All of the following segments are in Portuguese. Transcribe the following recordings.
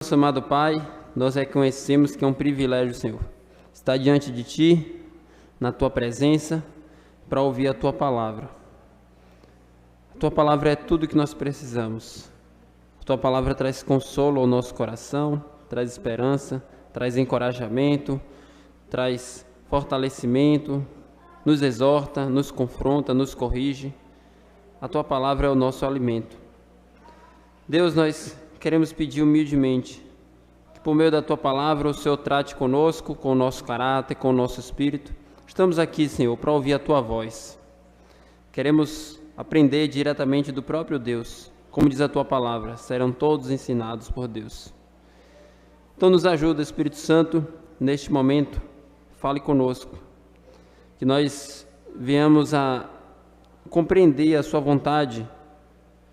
Nosso amado Pai, nós reconhecemos que é um privilégio, Senhor, estar diante de Ti, na Tua presença, para ouvir a Tua palavra. A Tua palavra é tudo que nós precisamos. A Tua palavra traz consolo ao nosso coração, traz esperança, traz encorajamento, traz fortalecimento, nos exorta, nos confronta, nos corrige. A Tua palavra é o nosso alimento. Deus, nós queremos pedir humildemente que por meio da Tua palavra o Senhor trate conosco, com o nosso caráter, com o nosso espírito. Estamos aqui, Senhor, para ouvir a Tua voz. Queremos aprender diretamente do próprio Deus. Como diz a Tua palavra, serão todos ensinados por Deus. Então nos ajuda, Espírito Santo, neste momento, fale conosco. Que nós venhamos a compreender a Sua vontade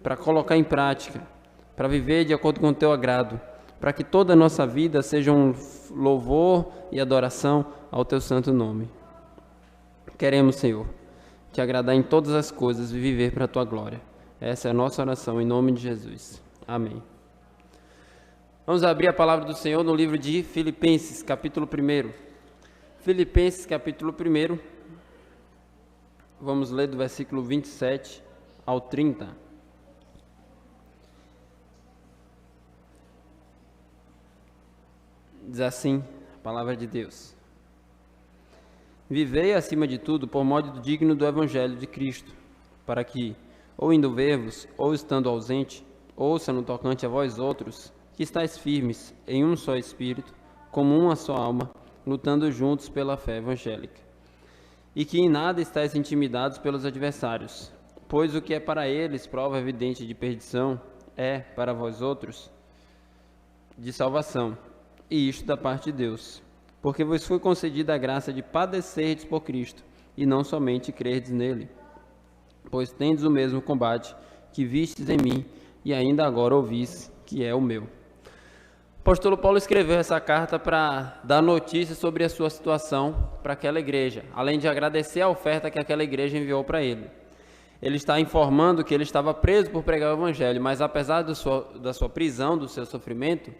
para colocar em prática, para viver de acordo com o Teu agrado, para que toda a nossa vida seja um louvor e adoração ao Teu santo nome. Queremos, Senhor, Te agradar em todas as coisas e viver para a Tua glória. Essa é a nossa oração, em nome de Jesus. Amém. Vamos abrir a palavra do Senhor no livro de Filipenses, capítulo 1. Filipenses, capítulo 1. Vamos ler do versículo 27 ao 30. Diz assim a palavra de Deus: Vivei acima de tudo por modo digno do Evangelho de Cristo, para que, ou indo ver-vos, ou estando ausente, ouça no tocante a vós outros, que estáis firmes em um só Espírito, como uma só alma, lutando juntos pela fé evangélica. E que em nada estáis intimidados pelos adversários, pois o que é para eles prova evidente de perdição, é, para vós outros, de salvação. E isto da parte de Deus, porque vos foi concedida a graça de padecerdes por Cristo, e não somente crerdes nele. Pois tendes o mesmo combate que vistes em mim, e ainda agora ouvis que é o meu. O apóstolo Paulo escreveu essa carta para dar notícia sobre a sua situação para aquela igreja, além de agradecer a oferta que aquela igreja enviou para ele. Ele está informando que ele estava preso por pregar o evangelho, mas apesar da sua prisão, do seu sofrimento,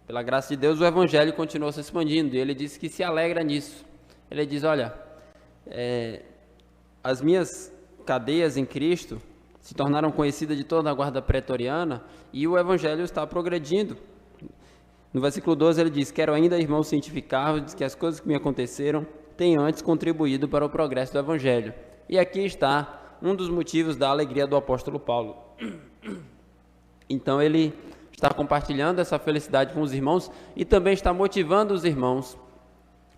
pela graça de Deus, o Evangelho continuou se expandindo, e ele disse que se alegra nisso. Ele diz, olha, as minhas cadeias em Cristo se tornaram conhecidas de toda a guarda pretoriana, e o Evangelho está progredindo. No versículo 12 ele diz, quero ainda, irmãos, cientificar-vos que as coisas que me aconteceram têm antes contribuído para o progresso do Evangelho. E aqui está um dos motivos da alegria do apóstolo Paulo. Então ele está compartilhando essa felicidade com os irmãos e também está motivando os irmãos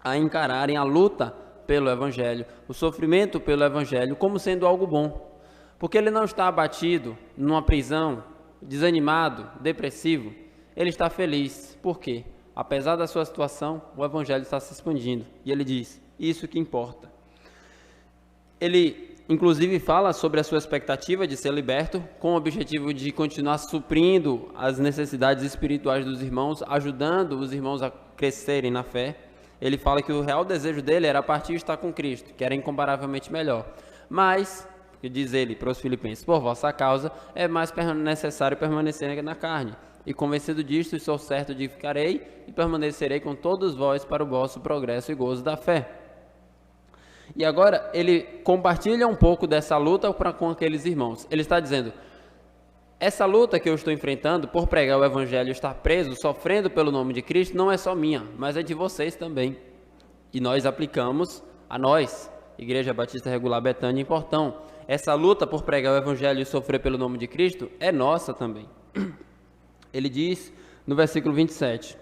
a encararem a luta pelo Evangelho, o sofrimento pelo Evangelho, como sendo algo bom. Porque ele não está abatido, numa prisão, desanimado, depressivo. Ele está feliz. Por quê? Apesar da sua situação, o Evangelho está se expandindo. E ele diz, isso que importa. Ele inclusive fala sobre a sua expectativa de ser liberto, com o objetivo de continuar suprindo as necessidades espirituais dos irmãos, ajudando os irmãos a crescerem na fé. Ele fala que o real desejo dele era partir e estar com Cristo, que era incomparavelmente melhor. Mas, diz ele para os filipenses, por vossa causa é mais necessário permanecer na carne. E convencido disto, sou certo de que ficarei e permanecerei com todos vós para o vosso progresso e gozo da fé. E agora ele compartilha um pouco dessa luta com aqueles irmãos. Ele está dizendo, essa luta que eu estou enfrentando por pregar o Evangelho e estar preso, sofrendo pelo nome de Cristo, não é só minha, mas é de vocês também. E nós aplicamos a nós, Igreja Batista Regular Betânia em Portão. Essa luta por pregar o Evangelho e sofrer pelo nome de Cristo é nossa também. Ele diz no versículo 27,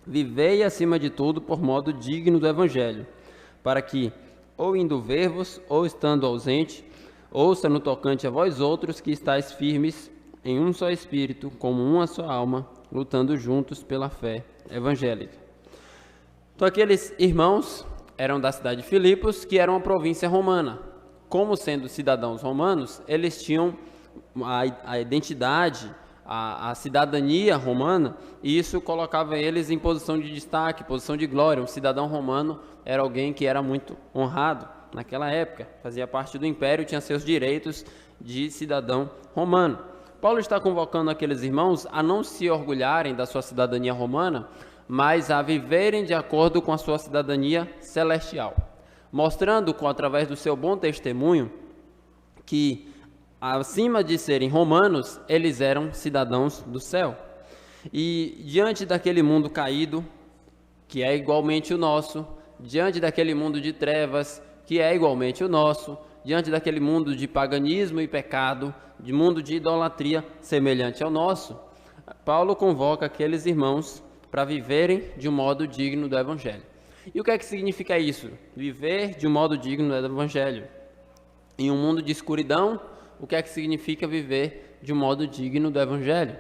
vivei acima de tudo por modo digno do Evangelho, para que ou indo ver-vos, ou estando ausente, ouça no tocante a vós outros que estáis firmes em um só Espírito, como uma só alma, lutando juntos pela fé evangélica. Então aqueles irmãos eram da cidade de Filipos, que era uma província romana. Como sendo cidadãos romanos, eles tinham a identidade, a cidadania romana, e isso colocava eles em posição de destaque, posição de glória. Um cidadão romano era alguém que era muito honrado naquela época, fazia parte do império, tinha seus direitos de cidadão romano. Paulo está convocando aqueles irmãos a não se orgulharem da sua cidadania romana, mas a viverem de acordo com a sua cidadania celestial, mostrando, através do seu bom testemunho, que, acima de serem romanos, eles eram cidadãos do céu. E diante daquele mundo caído, que é igualmente o nosso, diante daquele mundo de trevas, que é igualmente o nosso, diante daquele mundo de paganismo e pecado, de mundo de idolatria semelhante ao nosso, Paulo convoca aqueles irmãos para viverem de um modo digno do Evangelho. E o que é que significa isso? Viver de um modo digno do Evangelho. Em um mundo de escuridão, o que é que significa viver de um modo digno do Evangelho?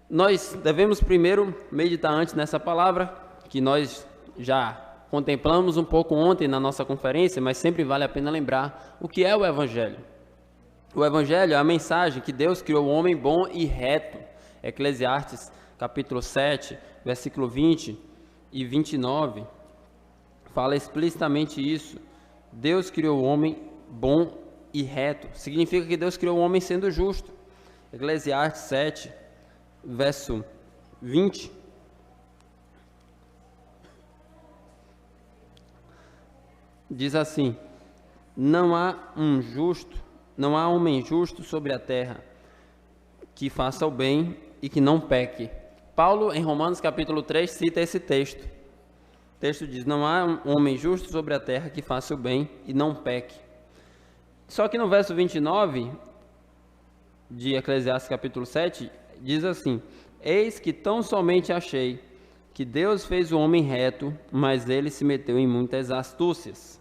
Nós devemos primeiro meditar antes nessa palavra, que nós já contemplamos um pouco ontem na nossa conferência, mas sempre vale a pena lembrar o que é o Evangelho. O Evangelho é a mensagem que Deus criou o homem bom e reto. Eclesiastes capítulo 7, versículo 20 e 29, fala explicitamente isso. Deus criou o homem bom e reto. Significa que Deus criou o homem sendo justo. Eclesiastes 7, verso 20. Diz assim: não há homem justo sobre a terra que faça o bem e que não peque. Paulo, em Romanos capítulo 3, cita esse texto. O texto diz: não há um homem justo sobre a terra que faça o bem e não peque. Só que no verso 29 de Eclesiastes capítulo 7, diz assim: eis que tão somente achei que Deus fez o homem reto, mas ele se meteu em muitas astúcias.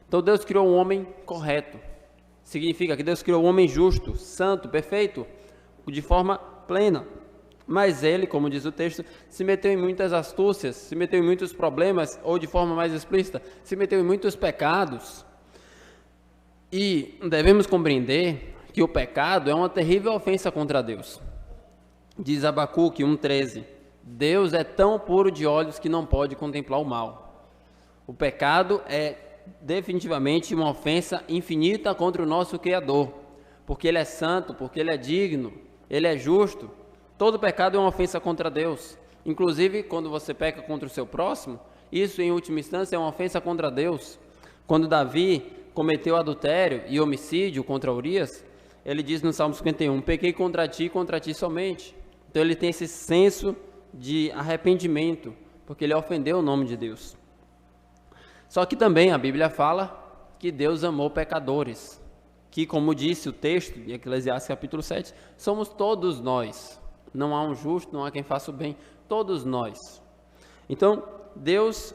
Então Deus criou um homem correto. Significa que Deus criou um homem justo, santo, perfeito, de forma plena. Mas ele, como diz o texto, se meteu em muitas astúcias, se meteu em muitos problemas, ou de forma mais explícita, se meteu em muitos pecados. E devemos compreender que o pecado é uma terrível ofensa contra Deus. Diz Abacuque 1,13: Deus é tão puro de olhos que não pode contemplar o mal. O pecado é definitivamente uma ofensa infinita contra o nosso Criador, porque Ele é santo, porque Ele é digno, Ele é justo. Todo pecado é uma ofensa contra Deus. Inclusive, quando você peca contra o seu próximo, isso em última instância é uma ofensa contra Deus. Quando Davi cometeu adultério e homicídio contra Urias, ele diz no Salmo 51, pequei contra ti somente. Então ele tem esse senso de arrependimento, porque ele ofendeu o nome de Deus. Só que também a Bíblia fala que Deus amou pecadores, que, como disse o texto de Eclesiastes capítulo 7, somos todos nós. Não há um justo, não há quem faça o bem, todos nós. Então, Deus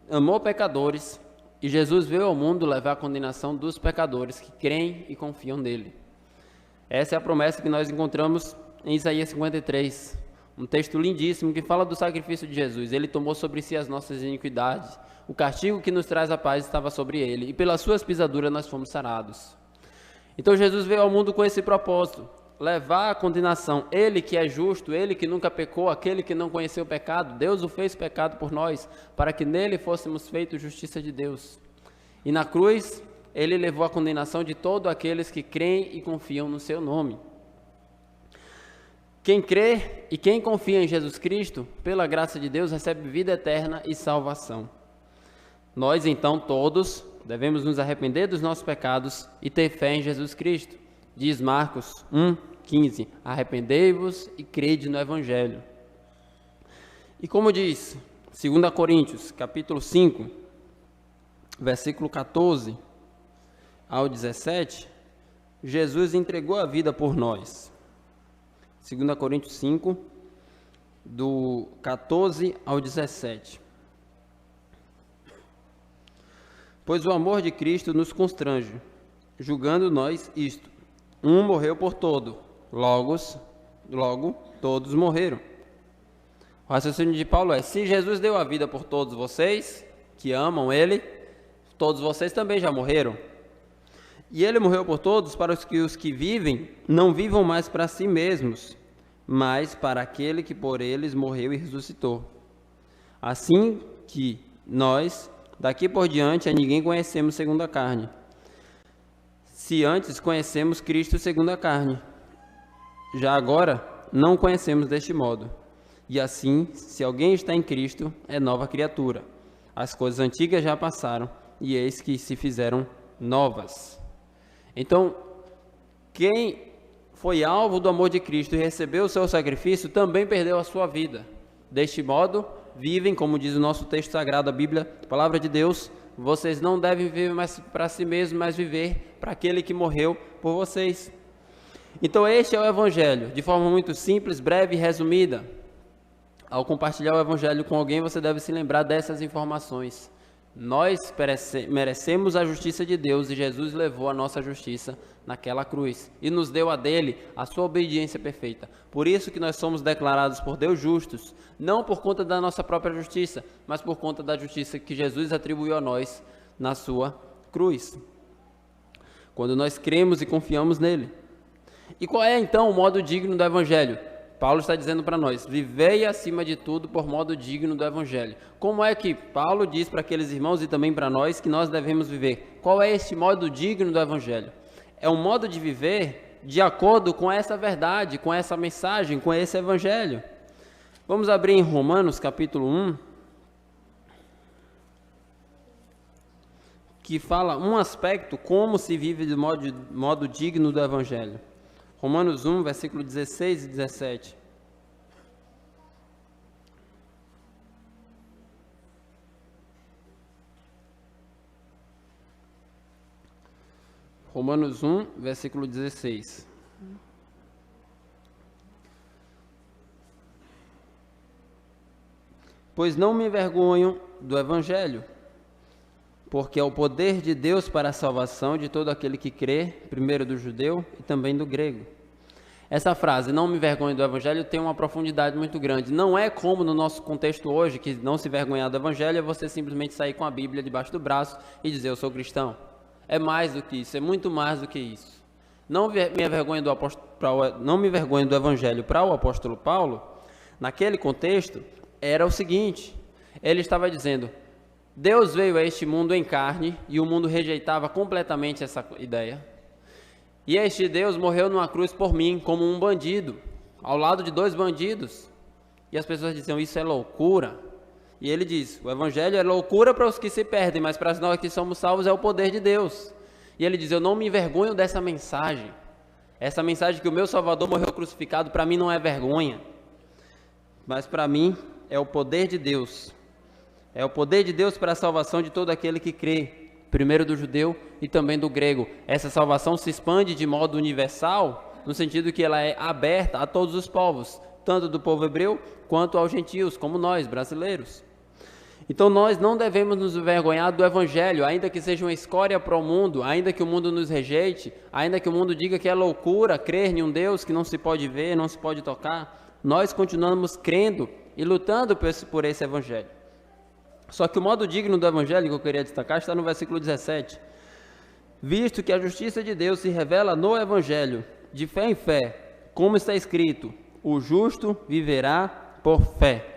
amou pecadores e Jesus veio ao mundo levar a condenação dos pecadores que creem e confiam nele. Essa é a promessa que nós encontramos em Isaías 53, um texto lindíssimo que fala do sacrifício de Jesus. Ele tomou sobre si as nossas iniquidades, o castigo que nos traz a paz estava sobre ele, e pelas suas pisaduras nós fomos sarados. Então Jesus veio ao mundo com esse propósito, levar a condenação. Ele que é justo, ele que nunca pecou, aquele que não conheceu o pecado, Deus o fez pecado por nós, para que nele fôssemos feitos justiça de Deus. E na cruz, ele levou a condenação de todos aqueles que creem e confiam no seu nome. Quem crê e quem confia em Jesus Cristo, pela graça de Deus, recebe vida eterna e salvação. Nós, então, todos, devemos nos arrepender dos nossos pecados e ter fé em Jesus Cristo. Diz Marcos 1,15, arrependei-vos e crede no Evangelho. E como diz 2 Coríntios, capítulo 5, versículo 14 ao 17, Jesus entregou a vida por nós. 2 Coríntios 5, do 14 ao 17. Pois o amor de Cristo nos constrange, julgando nós isto: um morreu por todo, logo todos morreram. O raciocínio de Paulo é: se Jesus deu a vida por todos vocês, que amam Ele, todos vocês também já morreram. E Ele morreu por todos, para que os que vivem não vivam mais para si mesmos, mas para aquele que por eles morreu e ressuscitou. Assim que nós, daqui por diante, a ninguém conhecemos segundo a carne. Se antes conhecemos Cristo segundo a carne. Já agora, não conhecemos deste modo. E assim, se alguém está em Cristo, é nova criatura. As coisas antigas já passaram, e eis que se fizeram novas. Então, quem foi alvo do amor de Cristo e recebeu o seu sacrifício, também perdeu a sua vida. Deste modo, vivem, como diz o nosso texto sagrado, a Bíblia, a palavra de Deus, vocês não devem viver mais para si mesmos, mas viver para aquele que morreu por vocês. Então este é o Evangelho, de forma muito simples, breve e resumida. Ao compartilhar o Evangelho com alguém, você deve se lembrar dessas informações. Nós merecemos a justiça de Deus e Jesus levou a nossa justiça naquela cruz e nos deu a dele a sua obediência perfeita. Por isso que nós somos declarados por Deus justos, não por conta da nossa própria justiça, mas por conta da justiça que Jesus atribuiu a nós na sua cruz, quando nós cremos e confiamos nele. E qual é então o modo digno do Evangelho? Paulo está dizendo para nós, vivei acima de tudo por modo digno do Evangelho. Como é que Paulo diz para aqueles irmãos e também para nós que nós devemos viver? Qual é este modo digno do Evangelho? É um modo de viver de acordo com essa verdade, com essa mensagem, com esse Evangelho. Vamos abrir em Romanos capítulo 1, que fala um aspecto, como se vive de modo digno do Evangelho. Romanos 1, versículo 16 e 17. Romanos 1, versículo 16. Pois não me envergonho do Evangelho, porque é o poder de Deus para a salvação de todo aquele que crê, primeiro do judeu e também do grego. Essa frase, não me envergonho do Evangelho, tem uma profundidade muito grande. Não é como no nosso contexto hoje, que não se envergonhar do Evangelho é você simplesmente sair com a Bíblia debaixo do braço e dizer, eu sou cristão. É mais do que isso, é muito mais do que isso. Não me envergonho do Evangelho para o apóstolo Paulo, naquele contexto, era o seguinte, ele estava dizendo, Deus veio a este mundo em carne e o mundo rejeitava completamente essa ideia. E este Deus morreu numa cruz por mim, como um bandido, ao lado de dois bandidos. E as pessoas diziam, isso é loucura. E ele diz, o Evangelho é loucura para os que se perdem, mas para nós que somos salvos é o poder de Deus. E ele diz, eu não me envergonho dessa mensagem. Essa mensagem que o meu Salvador morreu crucificado, para mim não é vergonha. Mas para mim é o poder de Deus. É o poder de Deus para a salvação de todo aquele que crê, primeiro do judeu e também do grego. Essa salvação se expande de modo universal, no sentido que ela é aberta a todos os povos, tanto do povo hebreu quanto aos gentios, como nós, brasileiros. Então nós não devemos nos envergonhar do Evangelho, ainda que seja uma escória para o mundo, ainda que o mundo nos rejeite, ainda que o mundo diga que é loucura crer em um Deus que não se pode ver, não se pode tocar, nós continuamos crendo e lutando por esse Evangelho. Só que o modo digno do Evangelho que eu queria destacar está no versículo 17. Visto que a justiça de Deus se revela no Evangelho, de fé em fé, como está escrito, o justo viverá por fé.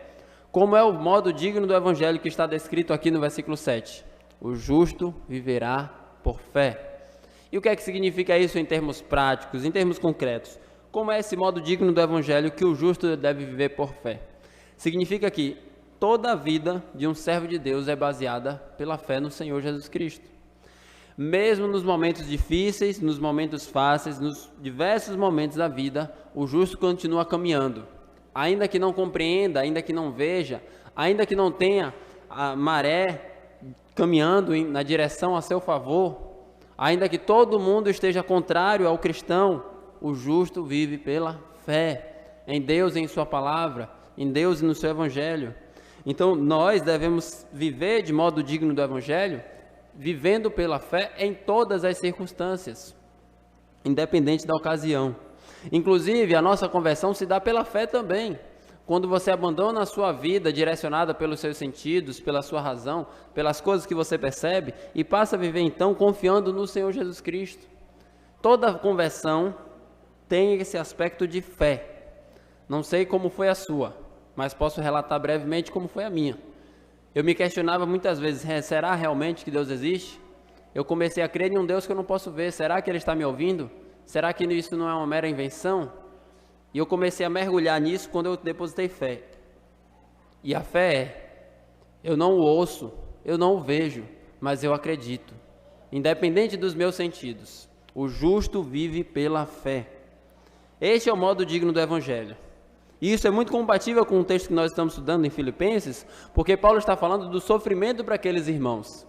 Como é o modo digno do Evangelho que está descrito aqui no versículo 7? O justo viverá por fé. E o que é que significa isso em termos práticos, em termos concretos? Como é esse modo digno do Evangelho que o justo deve viver por fé? Significa que toda a vida de um servo de Deus é baseada pela fé no Senhor Jesus Cristo. Mesmo nos momentos difíceis, nos momentos fáceis, nos diversos momentos da vida, o justo continua caminhando. Ainda que não compreenda, ainda que não veja, ainda que não tenha a maré caminhando na direção a seu favor, ainda que todo mundo esteja contrário ao cristão, o justo vive pela fé em Deus e em sua palavra, em Deus e no seu Evangelho. Então nós devemos viver de modo digno do Evangelho, vivendo pela fé em todas as circunstâncias, independente da ocasião. Inclusive, a nossa conversão se dá pela fé também. Quando você abandona a sua vida direcionada pelos seus sentidos, pela sua razão, pelas coisas que você percebe, e passa a viver então confiando no Senhor Jesus Cristo. Toda conversão tem esse aspecto de fé. Não sei como foi a sua, mas posso relatar brevemente como foi a minha. Eu me questionava muitas vezes, será realmente que Deus existe? Eu comecei a crer em um Deus que eu não posso ver, será que Ele está me ouvindo? Será que isso não é uma mera invenção? E eu comecei a mergulhar nisso quando eu depositei fé. E a fé é: eu não o ouço, eu não o vejo, mas eu acredito. Independente dos meus sentidos, o justo vive pela fé. Este é o modo digno do Evangelho. E isso é muito compatível com o texto que nós estamos estudando em Filipenses, porque Paulo está falando do sofrimento para aqueles irmãos.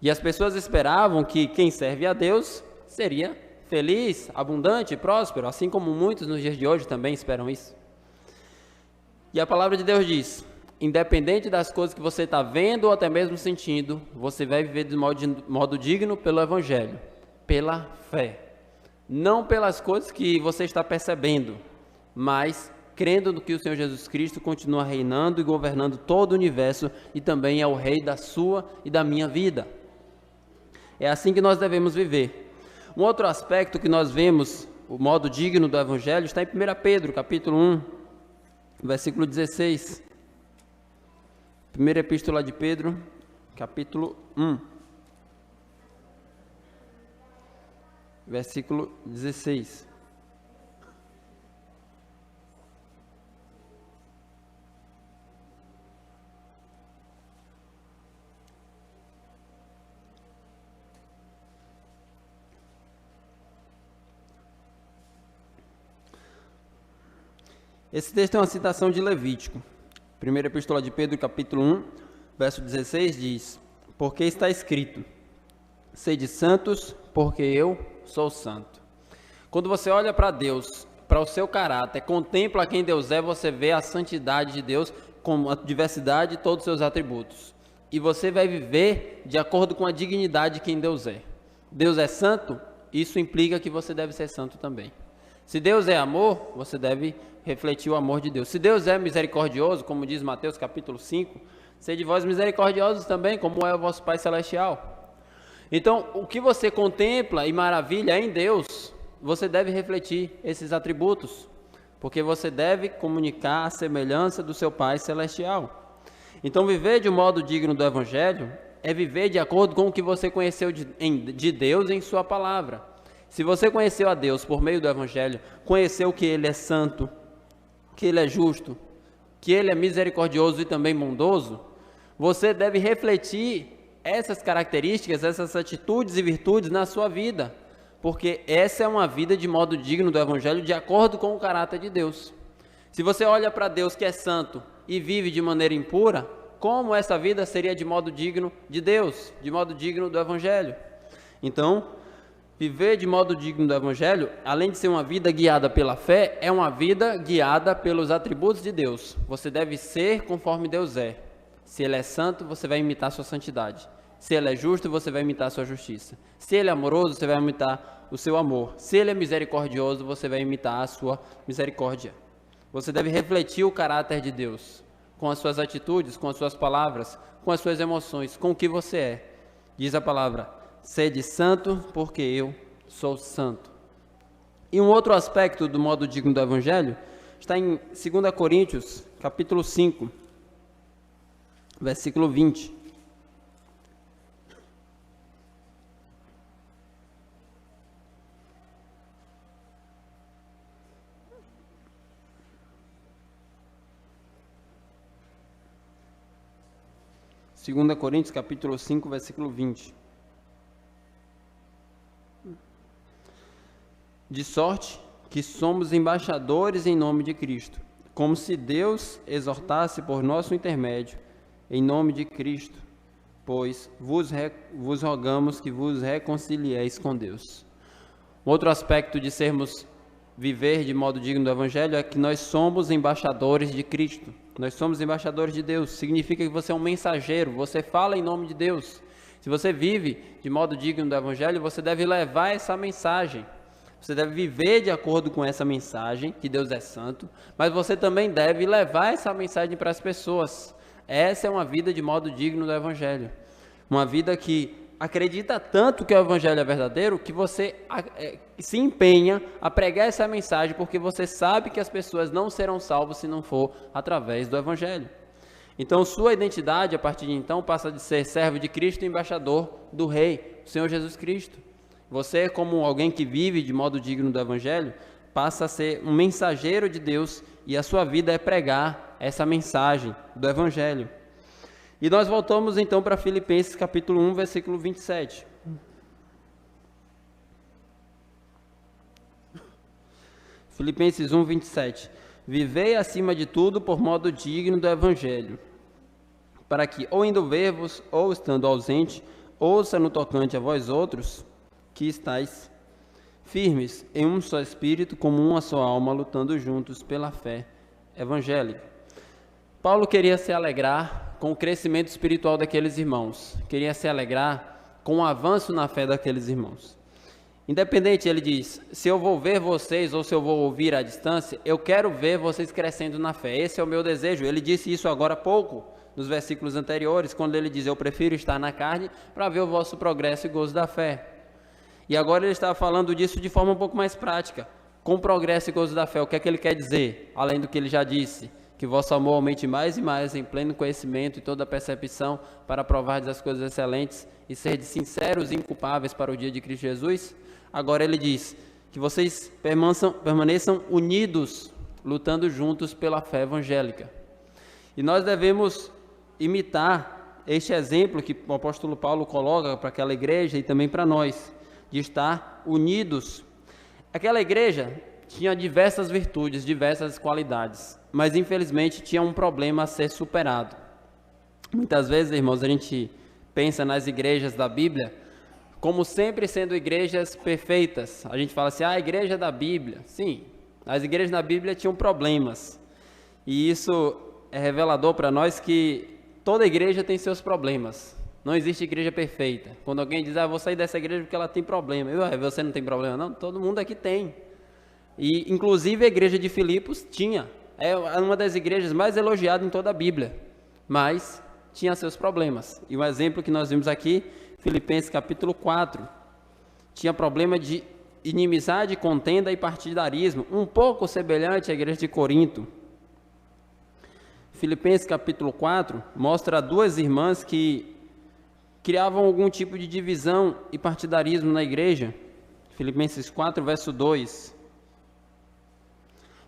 E as pessoas esperavam que quem serve a Deus seria feliz, abundante, próspero, assim como muitos nos dias de hoje também esperam isso. E a palavra de Deus diz: independente das coisas que você está vendo ou até mesmo sentindo, você vai viver de modo digno pelo Evangelho, pela fé. Não pelas coisas que você está percebendo, mas crendo no que o Senhor Jesus Cristo continua reinando e governando todo o universo e também é o Rei da sua e da minha vida. É assim que nós devemos viver. Um outro aspecto que nós vemos, o modo digno do Evangelho, está em 1 Pedro, capítulo 1, versículo 16. Primeira Epístola de Pedro, capítulo 1, versículo 16. Esse texto é uma citação de Levítico. Primeira Epístola de Pedro, capítulo 1, verso 16, diz: porque está escrito: sede santos, porque eu sou santo. Quando você olha para Deus, para o seu caráter, contempla quem Deus é, você vê a santidade de Deus com a diversidade de todos os seus atributos. E você vai viver de acordo com a dignidade de quem Deus é. Deus é santo, isso implica que você deve ser santo também. Se Deus é amor, você deve refletir o amor de Deus. Se Deus é misericordioso, como diz Mateus capítulo 5, sede vós misericordiosos também, como é o vosso Pai Celestial. Então, o que você contempla e maravilha em Deus, você deve refletir esses atributos, porque você deve comunicar a semelhança do seu Pai Celestial. Então, viver de um modo digno do Evangelho é viver de acordo com o que você conheceu de Deus em sua palavra. Se você conheceu a Deus por meio do Evangelho, conheceu que Ele é santo, que Ele é justo, que Ele é misericordioso e também bondoso, você deve refletir essas características, essas atitudes e virtudes na sua vida, porque essa é uma vida de modo digno do Evangelho, de acordo com o caráter de Deus. Se você olha para Deus que é santo e vive de maneira impura, como essa vida seria de modo digno de Deus, de modo digno do Evangelho? Então, viver de modo digno do Evangelho, além de ser uma vida guiada pela fé, é uma vida guiada pelos atributos de Deus. Você deve ser conforme Deus é. Se Ele é santo, você vai imitar a sua santidade. Se Ele é justo, você vai imitar a sua justiça. Se Ele é amoroso, você vai imitar o seu amor. Se Ele é misericordioso, você vai imitar a sua misericórdia. Você deve refletir o caráter de Deus com as suas atitudes, com as suas palavras, com as suas emoções, com o que você é. Diz a palavra: sede santo, porque eu sou santo. E um outro aspecto do modo digno do Evangelho está em 2 Coríntios, capítulo 5, versículo 20. Segunda Coríntios, capítulo 5, versículo 20. De sorte que somos embaixadores em nome de Cristo, como se Deus exortasse por nosso intermédio, em nome de Cristo, pois vos rogamos que vos reconcilieis com Deus. Outro aspecto de viver de modo digno do Evangelho é que nós somos embaixadores de Cristo. Nós somos embaixadores de Deus. Significa que você é um mensageiro, você fala em nome de Deus. Se você vive de modo digno do Evangelho, você deve levar essa mensagem. Você deve viver de acordo com essa mensagem, que Deus é santo, mas você também deve levar essa mensagem para as pessoas. Essa é uma vida de modo digno do Evangelho. Uma vida que acredita tanto que o Evangelho é verdadeiro, que você se empenha a pregar essa mensagem, porque você sabe que as pessoas não serão salvas se não for através do Evangelho. Então, sua identidade, a partir de então, passa de ser servo de Cristo e embaixador do Rei, o Senhor Jesus Cristo. Você, como alguém que vive de modo digno do Evangelho, passa a ser um mensageiro de Deus e a sua vida é pregar essa mensagem do Evangelho. E nós voltamos então para Filipenses capítulo 1, versículo 27. Filipenses 1, 27. Vivei acima de tudo por modo digno do Evangelho, para que, ou indo ver-vos, ou estando ausente, ouça no tocante a vós outros, que estáis firmes em um só espírito, como uma só alma, lutando juntos pela fé evangélica. Paulo queria se alegrar com o crescimento espiritual daqueles irmãos, queria se alegrar com o avanço na fé daqueles irmãos. Independente, ele diz, se eu vou ver vocês ou se eu vou ouvir à distância, eu quero ver vocês crescendo na fé. Esse é o meu desejo. Ele disse isso agora há pouco, nos versículos anteriores, quando ele diz, eu prefiro estar na carne para ver o vosso progresso e gozo da fé. E agora ele está falando disso de forma um pouco mais prática. Com progresso e gozo da fé, o que é que ele quer dizer? Além do que ele já disse, que vosso amor aumente mais e mais em pleno conhecimento e toda percepção para provardes as coisas excelentes e serdes sinceros e inculpáveis para o dia de Cristo Jesus. Agora ele diz que vocês permaneçam unidos, lutando juntos pela fé evangélica. E nós devemos imitar este exemplo que o apóstolo Paulo coloca para aquela igreja e também para nós, de estar unidos. Aquela igreja tinha diversas virtudes, diversas qualidades, mas infelizmente tinha um problema a ser superado. Muitas vezes, irmãos, a gente pensa nas igrejas da Bíblia como sempre sendo igrejas perfeitas. A gente fala assim, a igreja da Bíblia. Sim, as igrejas da Bíblia tinham problemas. E isso é revelador para nós que toda igreja tem seus problemas. Não existe igreja perfeita. Quando alguém diz, vou sair dessa igreja porque ela tem problema. Você não tem problema? Não, todo mundo aqui tem. E, inclusive, a igreja de Filipos tinha. É uma das igrejas mais elogiadas em toda a Bíblia. Mas tinha seus problemas. E o exemplo que nós vimos aqui, Filipenses capítulo 4, tinha problema de inimizade, contenda e partidarismo, um pouco semelhante à igreja de Corinto. Filipenses capítulo 4 mostra duas irmãs que criavam algum tipo de divisão e partidarismo na igreja. Filipenses 4, verso 2.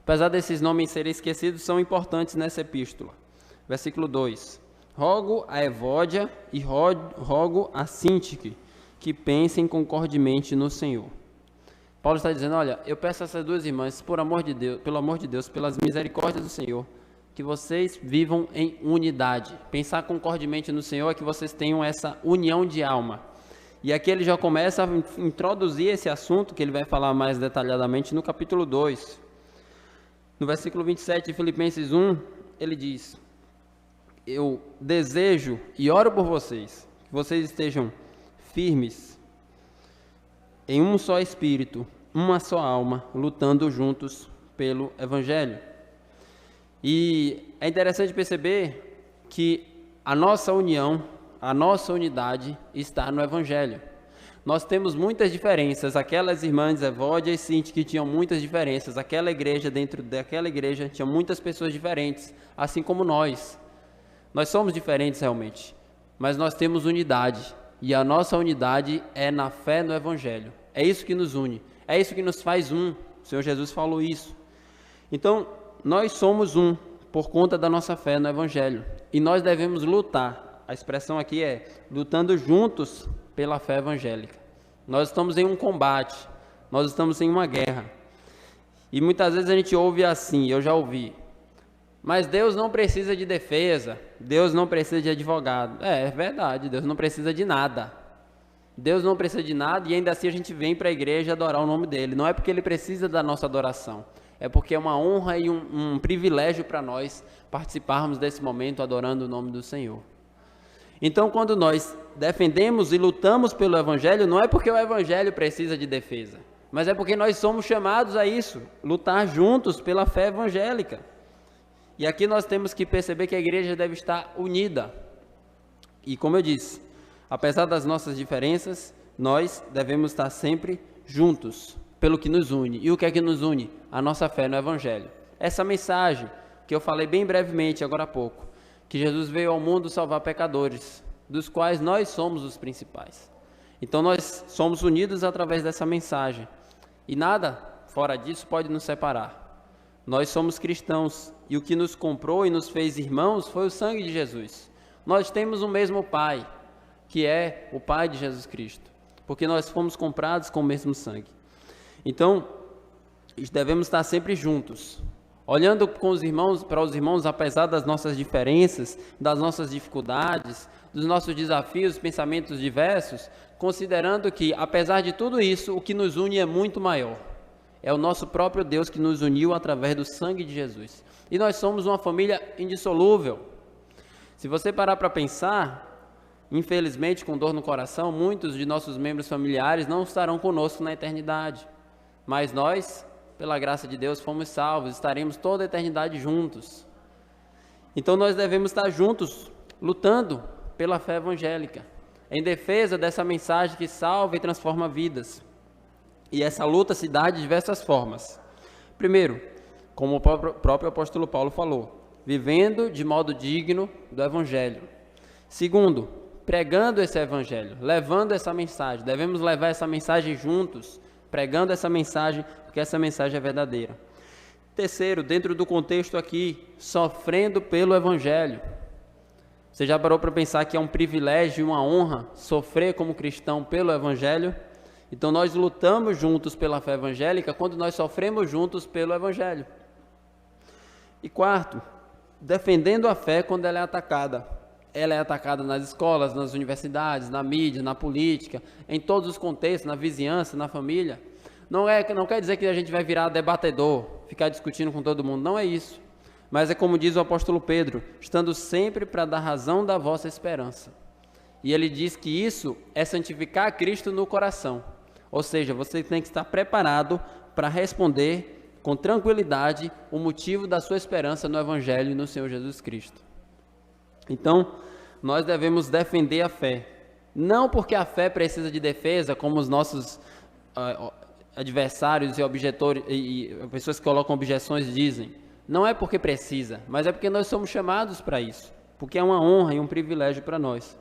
Apesar desses nomes serem esquecidos, são importantes nessa epístola. Versículo 2. Rogo a Evódia e rogo a Sintique que pensem concordemente no Senhor. Paulo está dizendo, olha, eu peço a essas duas irmãs, pelo amor de Deus, pelas misericórdias do Senhor, que vocês vivam em unidade. Pensar concordemente no Senhor é que vocês tenham essa união de alma. E aqui ele já começa a introduzir esse assunto, que ele vai falar mais detalhadamente no capítulo 2. No versículo 27 de Filipenses 1, ele diz, eu desejo e oro por vocês, que vocês estejam firmes em um só espírito, uma só alma, lutando juntos pelo Evangelho. E é interessante perceber que a nossa união, a nossa unidade está no Evangelho. Nós temos muitas diferenças, aquelas irmãs Evódia e Sintique que tinham muitas diferenças, aquela igreja, dentro daquela igreja, tinha muitas pessoas diferentes, assim como nós. Nós somos diferentes realmente, mas nós temos unidade, e a nossa unidade é na fé no Evangelho. É isso que nos une, é isso que nos faz um. O Senhor Jesus falou isso. Então, nós somos um por conta da nossa fé no Evangelho, e nós devemos lutar. A expressão aqui é lutando juntos pela fé evangélica. Nós estamos em um combate, nós estamos em uma guerra. E muitas vezes a gente ouve assim, eu já ouvi, mas Deus não precisa de defesa, Deus não precisa de advogado. É verdade, Deus não precisa de nada. Deus não precisa de nada e ainda assim a gente vem para a igreja adorar o nome dele. Não é porque ele precisa da nossa adoração, é porque é uma honra e um privilégio para nós participarmos desse momento adorando o nome do Senhor. Então, quando nós defendemos e lutamos pelo Evangelho, não é porque o Evangelho precisa de defesa, mas é porque nós somos chamados a isso, lutar juntos pela fé evangélica. E aqui nós temos que perceber que a igreja deve estar unida. E como eu disse, apesar das nossas diferenças, nós devemos estar sempre juntos, pelo que nos une. E o que é que nos une? A nossa fé no Evangelho. Essa mensagem que eu falei bem brevemente agora há pouco, que Jesus veio ao mundo salvar pecadores, dos quais nós somos os principais. Então nós somos unidos através dessa mensagem. E nada fora disso pode nos separar. Nós somos cristãos e o que nos comprou e nos fez irmãos foi o sangue de Jesus. Nós temos o mesmo Pai, que é o Pai de Jesus Cristo, porque nós fomos comprados com o mesmo sangue. Então, devemos estar sempre juntos, olhando com os irmãos, para os irmãos, apesar das nossas diferenças, das nossas dificuldades, dos nossos desafios, pensamentos diversos, considerando que, apesar de tudo isso, o que nos une é muito maior. É o nosso próprio Deus que nos uniu através do sangue de Jesus. E nós somos uma família indissolúvel. Se você parar para pensar, infelizmente, com dor no coração, muitos de nossos membros familiares não estarão conosco na eternidade. Mas nós, pela graça de Deus, fomos salvos, estaremos toda a eternidade juntos. Então nós devemos estar juntos, lutando pela fé evangélica, em defesa dessa mensagem que salva e transforma vidas. E essa luta se dá de diversas formas. Primeiro, como o próprio apóstolo Paulo falou, vivendo de modo digno do evangelho. Segundo, pregando esse evangelho, levando essa mensagem. Devemos levar essa mensagem juntos, pregando essa mensagem, porque essa mensagem é verdadeira. Terceiro, dentro do contexto aqui, sofrendo pelo evangelho. Você já parou para pensar que é um privilégio e uma honra sofrer como cristão pelo evangelho? Então nós lutamos juntos pela fé evangélica quando nós sofremos juntos pelo evangelho. E quarto, defendendo a fé quando ela é atacada. Ela é atacada nas escolas, nas universidades, na mídia, na política, em todos os contextos, na vizinhança, na família. Não quer dizer que a gente vai virar debatedor, ficar discutindo com todo mundo, não é isso. Mas é como diz o apóstolo Pedro, estando sempre para dar razão da vossa esperança. E ele diz que isso é santificar Cristo no coração. Ou seja, você tem que estar preparado para responder com tranquilidade o motivo da sua esperança no Evangelho e no Senhor Jesus Cristo. Então, nós devemos defender a fé. Não porque a fé precisa de defesa, como os nossos adversários e objetores e pessoas que colocam objeções dizem. Não é porque precisa, mas é porque nós somos chamados para isso. Porque é uma honra e um privilégio para nós.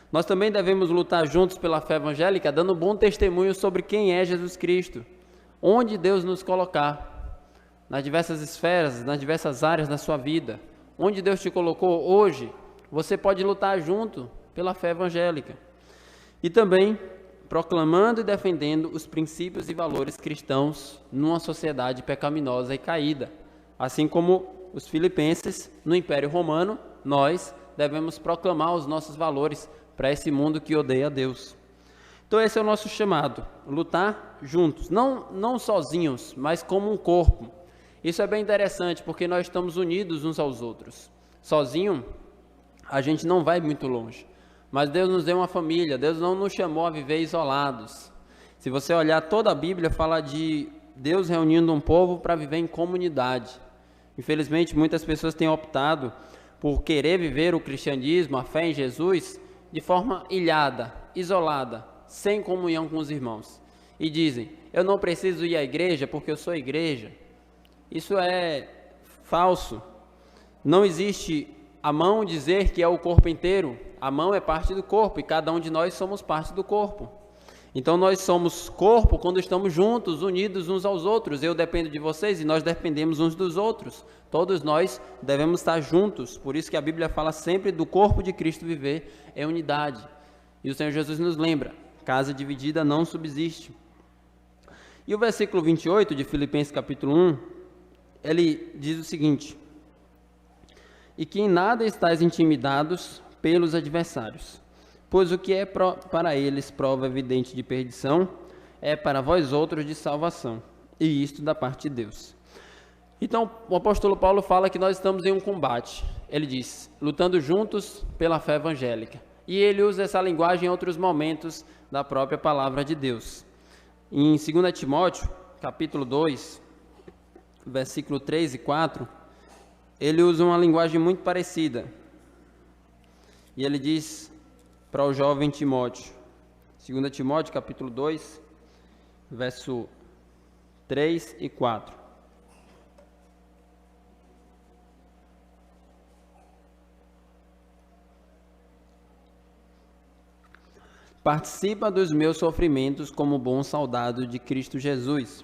Nós também devemos lutar juntos pela fé evangélica, dando bom testemunho sobre quem é Jesus Cristo. Onde Deus nos colocar, nas diversas esferas, nas diversas áreas da sua vida. Onde Deus te colocou hoje, você pode lutar junto pela fé evangélica. E também proclamando e defendendo os princípios e valores cristãos numa sociedade pecaminosa e caída. Assim como os filipenses no Império Romano, nós devemos proclamar os nossos valores para esse mundo que odeia a Deus. Então esse é o nosso chamado, lutar juntos, não sozinhos, mas como um corpo. Isso é bem interessante, porque nós estamos unidos uns aos outros. Sozinho, a gente não vai muito longe. Mas Deus nos deu uma família, Deus não nos chamou a viver isolados. Se você olhar toda a Bíblia, fala de Deus reunindo um povo para viver em comunidade. Infelizmente, muitas pessoas têm optado por querer viver o cristianismo, a fé em Jesus, de forma ilhada, isolada, sem comunhão com os irmãos. E dizem, eu não preciso ir à igreja porque eu sou igreja. Isso é falso. Não existe a mão dizer que é o corpo inteiro. A mão é parte do corpo e cada um de nós somos parte do corpo. Então nós somos corpo quando estamos juntos, unidos uns aos outros. Eu dependo de vocês e nós dependemos uns dos outros. Todos nós devemos estar juntos. Por isso que a Bíblia fala sempre do corpo de Cristo viver em unidade. E o Senhor Jesus nos lembra, casa dividida não subsiste. E o versículo 28 de Filipenses capítulo 1, ele diz o seguinte: e que em nada estáis intimidados pelos adversários, pois o que é para eles prova evidente de perdição, é para vós outros de salvação, e isto da parte de Deus. Então, o apóstolo Paulo fala que nós estamos em um combate. Ele diz, lutando juntos pela fé evangélica. E ele usa essa linguagem em outros momentos da própria palavra de Deus. Em 2 Timóteo, capítulo 2, versículo 3 e 4, ele usa uma linguagem muito parecida. E ele diz para o jovem Timóteo, 2 Timóteo, capítulo 2, verso 3 e 4. Participa dos meus sofrimentos como bom soldado de Cristo Jesus.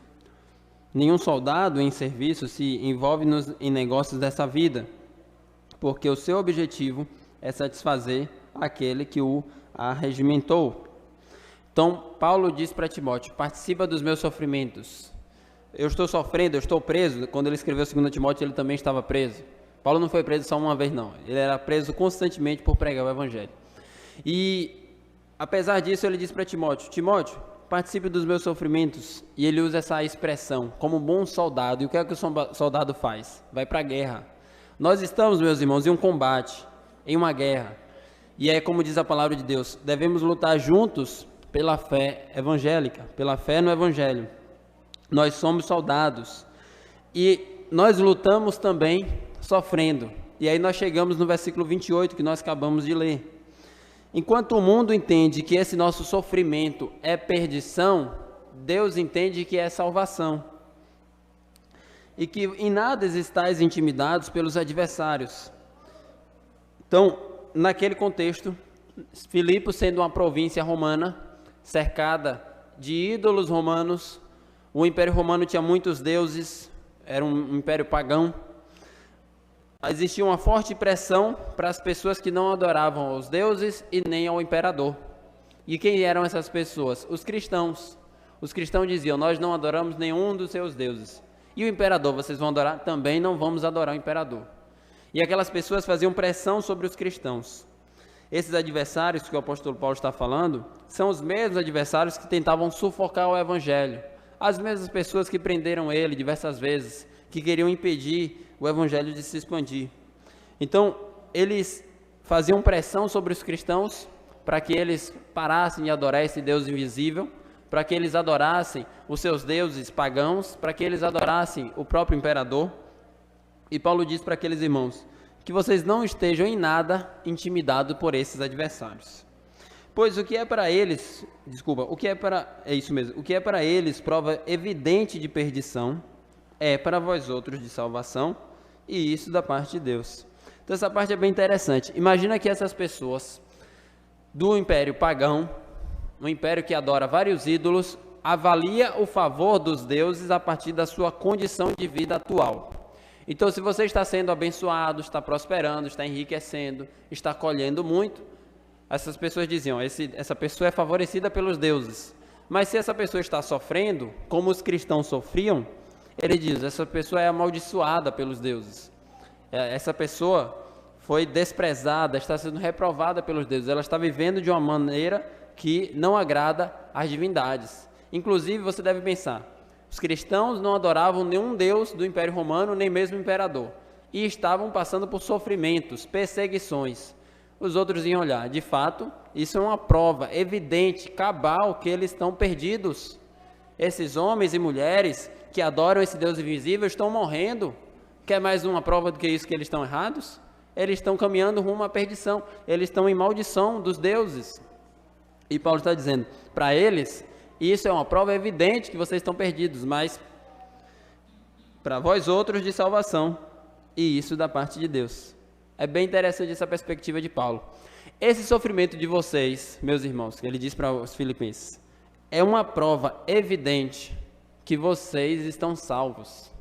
Nenhum soldado em serviço se envolve em negócios dessa vida, porque o seu objetivo é satisfazer aquele que o arregimentou. Então, Paulo diz para Timóteo: participa dos meus sofrimentos. Eu estou sofrendo, eu estou preso. Quando ele escreveu 2 Timóteo, ele também estava preso. Paulo não foi preso só uma vez, não. Ele era preso constantemente por pregar o evangelho. E, apesar disso, ele diz para Timóteo: Timóteo, participe dos meus sofrimentos. E ele usa essa expressão, como um bom soldado. E o que é que o soldado faz? Vai para a guerra. Nós estamos, meus irmãos, em um combate, em uma guerra. E é como diz a palavra de Deus, devemos lutar juntos pela fé evangélica, pela fé no evangelho. Nós somos soldados. E nós lutamos também sofrendo. E aí nós chegamos no versículo 28, que nós acabamos de ler. Enquanto o mundo entende que esse nosso sofrimento é perdição, Deus entende que é salvação. E que em nada estáis intimidados pelos adversários. Então, naquele contexto, Filipos, sendo uma província romana, cercada de ídolos romanos, o Império Romano tinha muitos deuses, era um império pagão. Existia uma forte pressão para as pessoas que não adoravam aos deuses e nem ao imperador. E quem eram essas pessoas? Os cristãos. Os cristãos diziam: nós não adoramos nenhum dos seus deuses. E o imperador, vocês vão adorar? Também não vamos adorar o imperador. E aquelas pessoas faziam pressão sobre os cristãos. Esses adversários que o apóstolo Paulo está falando são os mesmos adversários que tentavam sufocar o evangelho. As mesmas pessoas que prenderam ele diversas vezes, que queriam impedir o evangelho de se expandir. Então, eles faziam pressão sobre os cristãos para que eles parassem de adorar esse Deus invisível, para que eles adorassem os seus deuses pagãos, para que eles adorassem o próprio imperador. E Paulo diz para aqueles irmãos que vocês não estejam em nada intimidados por esses adversários. Pois o que é para eles, o que é para eles prova evidente de perdição, é para vós outros de salvação, e isso da parte de Deus. Então essa parte é bem interessante. Imagina que essas pessoas do império pagão, um império que adora vários ídolos, avalia o favor dos deuses a partir da sua condição de vida atual. Então, se você está sendo abençoado, está prosperando, está enriquecendo, está colhendo muito, essas pessoas diziam: essa pessoa é favorecida pelos deuses. Mas se essa pessoa está sofrendo, como os cristãos sofriam, ele diz: essa pessoa é amaldiçoada pelos deuses. Essa pessoa foi desprezada, está sendo reprovada pelos deuses. Ela está vivendo de uma maneira que não agrada às divindades. Inclusive, você deve pensar: os cristãos não adoravam nenhum deus do Império Romano, nem mesmo o imperador, e estavam passando por sofrimentos, perseguições. Os outros iam olhar: de fato, isso é uma prova evidente, cabal, que eles estão perdidos. Esses homens e mulheres que adoram esse Deus invisível estão morrendo. Quer mais uma prova do que isso, que eles estão errados? Eles estão caminhando rumo à perdição, eles estão em maldição dos deuses. E Paulo está dizendo, para eles, isso é uma prova evidente que vocês estão perdidos, mas para vós outros de salvação, e isso da parte de Deus. É bem interessante essa perspectiva de Paulo. Esse sofrimento de vocês, meus irmãos, que ele diz para os filipenses, é uma prova evidente que vocês estão salvos.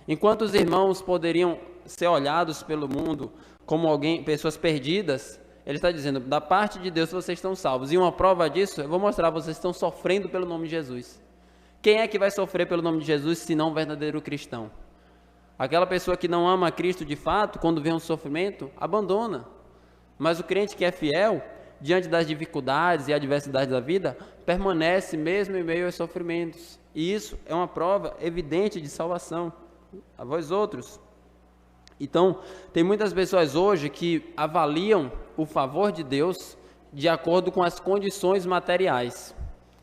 Enquanto os irmãos poderiam ser olhados pelo mundo como pessoas perdidas, ele está dizendo, da parte de Deus vocês estão salvos. E uma prova disso, eu vou mostrar, vocês estão sofrendo pelo nome de Jesus. Quem é que vai sofrer pelo nome de Jesus, se não um verdadeiro cristão? Aquela pessoa que não ama a Cristo de fato, quando vê um sofrimento, abandona. Mas o crente que é fiel, diante das dificuldades e adversidades da vida, permanece mesmo em meio aos sofrimentos. E isso é uma prova evidente de salvação a vós outros. Então, tem muitas pessoas hoje que avaliam o favor de Deus de acordo com as condições materiais.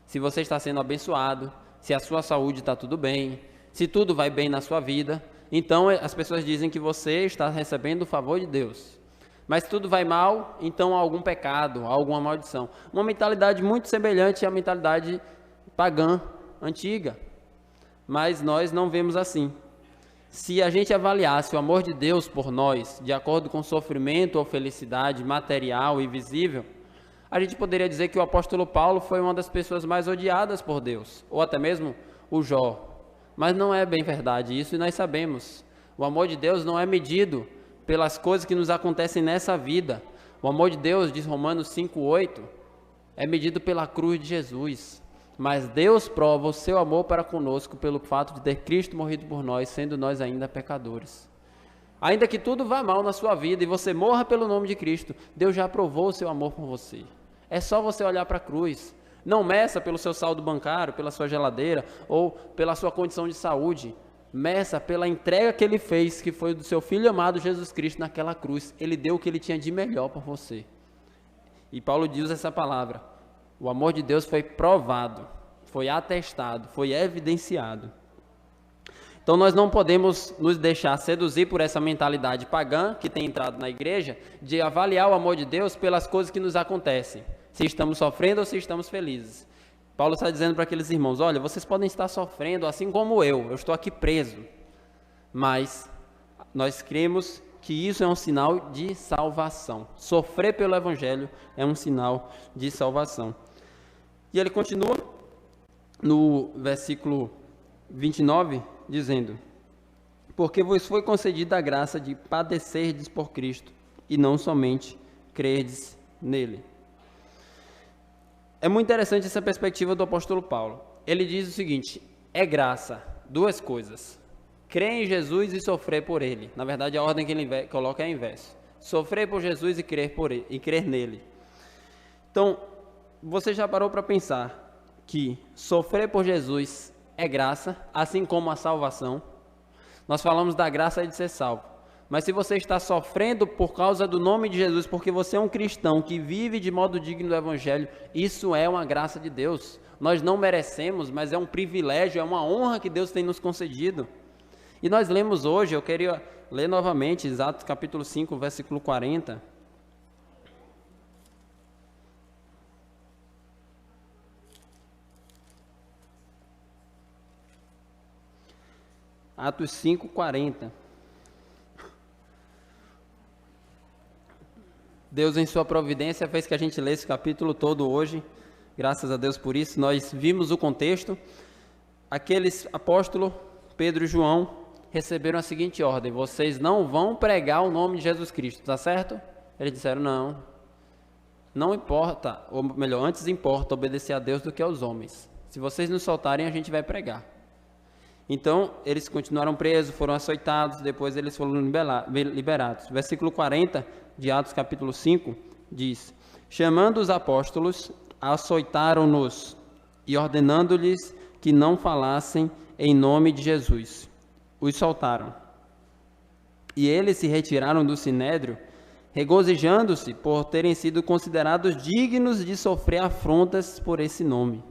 Se você está sendo abençoado, se a sua saúde está tudo bem, se tudo vai bem na sua vida, então as pessoas dizem que você está recebendo o favor de Deus. Mas se tudo vai mal, então há algum pecado, há alguma maldição. Uma mentalidade muito semelhante à mentalidade pagã, antiga. Mas nós não vemos assim. Se a gente avaliasse o amor de Deus por nós, de acordo com sofrimento ou felicidade material e visível, a gente poderia dizer que o apóstolo Paulo foi uma das pessoas mais odiadas por Deus, ou até mesmo o Jó. Mas não é bem verdade isso, e nós sabemos. O amor de Deus não é medido pelas coisas que nos acontecem nessa vida. O amor de Deus, diz Romanos 5:8, é medido pela cruz de Jesus. Mas Deus prova o seu amor para conosco pelo fato de ter Cristo morrido por nós, sendo nós ainda pecadores. Ainda que tudo vá mal na sua vida e você morra pelo nome de Cristo, Deus já provou o seu amor por você. É só você olhar para a cruz. Não meça pelo seu saldo bancário, pela sua geladeira ou pela sua condição de saúde. Meça pela entrega que ele fez, que foi do seu Filho amado Jesus Cristo naquela cruz. Ele deu o que ele tinha de melhor por você. E Paulo diz essa palavra: o amor de Deus foi provado, foi atestado, foi evidenciado. Então nós não podemos nos deixar seduzir por essa mentalidade pagã que tem entrado na igreja, de avaliar o amor de Deus pelas coisas que nos acontecem, se estamos sofrendo ou se estamos felizes. Paulo está dizendo para aqueles irmãos: olha, vocês podem estar sofrendo assim como eu estou aqui preso, mas nós cremos que isso é um sinal de salvação. Sofrer pelo Evangelho é um sinal de salvação. E ele continua no versículo 29, dizendo: porque vos foi concedida a graça de padecerdes por Cristo, e não somente crerdes nele. É muito interessante essa perspectiva do apóstolo Paulo. Ele diz o seguinte: é graça, duas coisas: crer em Jesus e sofrer por ele. Na verdade, a ordem que ele coloca é a inversa: sofrer por Jesus e crer por ele, e crer nele. Então, você já parou para pensar que sofrer por Jesus é graça, assim como a salvação? Nós falamos da graça de ser salvo, mas se você está sofrendo por causa do nome de Jesus, porque você é um cristão que vive de modo digno do Evangelho, isso é uma graça de Deus. Nós não merecemos, mas é um privilégio, é uma honra que Deus tem nos concedido. E nós lemos hoje, eu queria ler novamente, Atos capítulo 5, versículo 40. Atos 5, 40. Deus, em sua providência, fez que a gente lesse esse capítulo todo hoje. Graças a Deus por isso. Nós vimos o contexto. Aqueles apóstolos, Pedro e João, receberam a seguinte ordem: vocês não vão pregar o nome de Jesus Cristo, tá certo? Eles disseram: não. Não importa, ou melhor, antes importa obedecer a Deus do que aos homens. Se vocês nos soltarem, a gente vai pregar. Então, eles continuaram presos, foram açoitados, depois eles foram liberados. Versículo 40 de Atos capítulo 5 diz: chamando os apóstolos, açoitaram-nos e ordenando-lhes que não falassem em nome de Jesus, os soltaram. E eles se retiraram do sinédrio, regozijando-se por terem sido considerados dignos de sofrer afrontas por esse nome.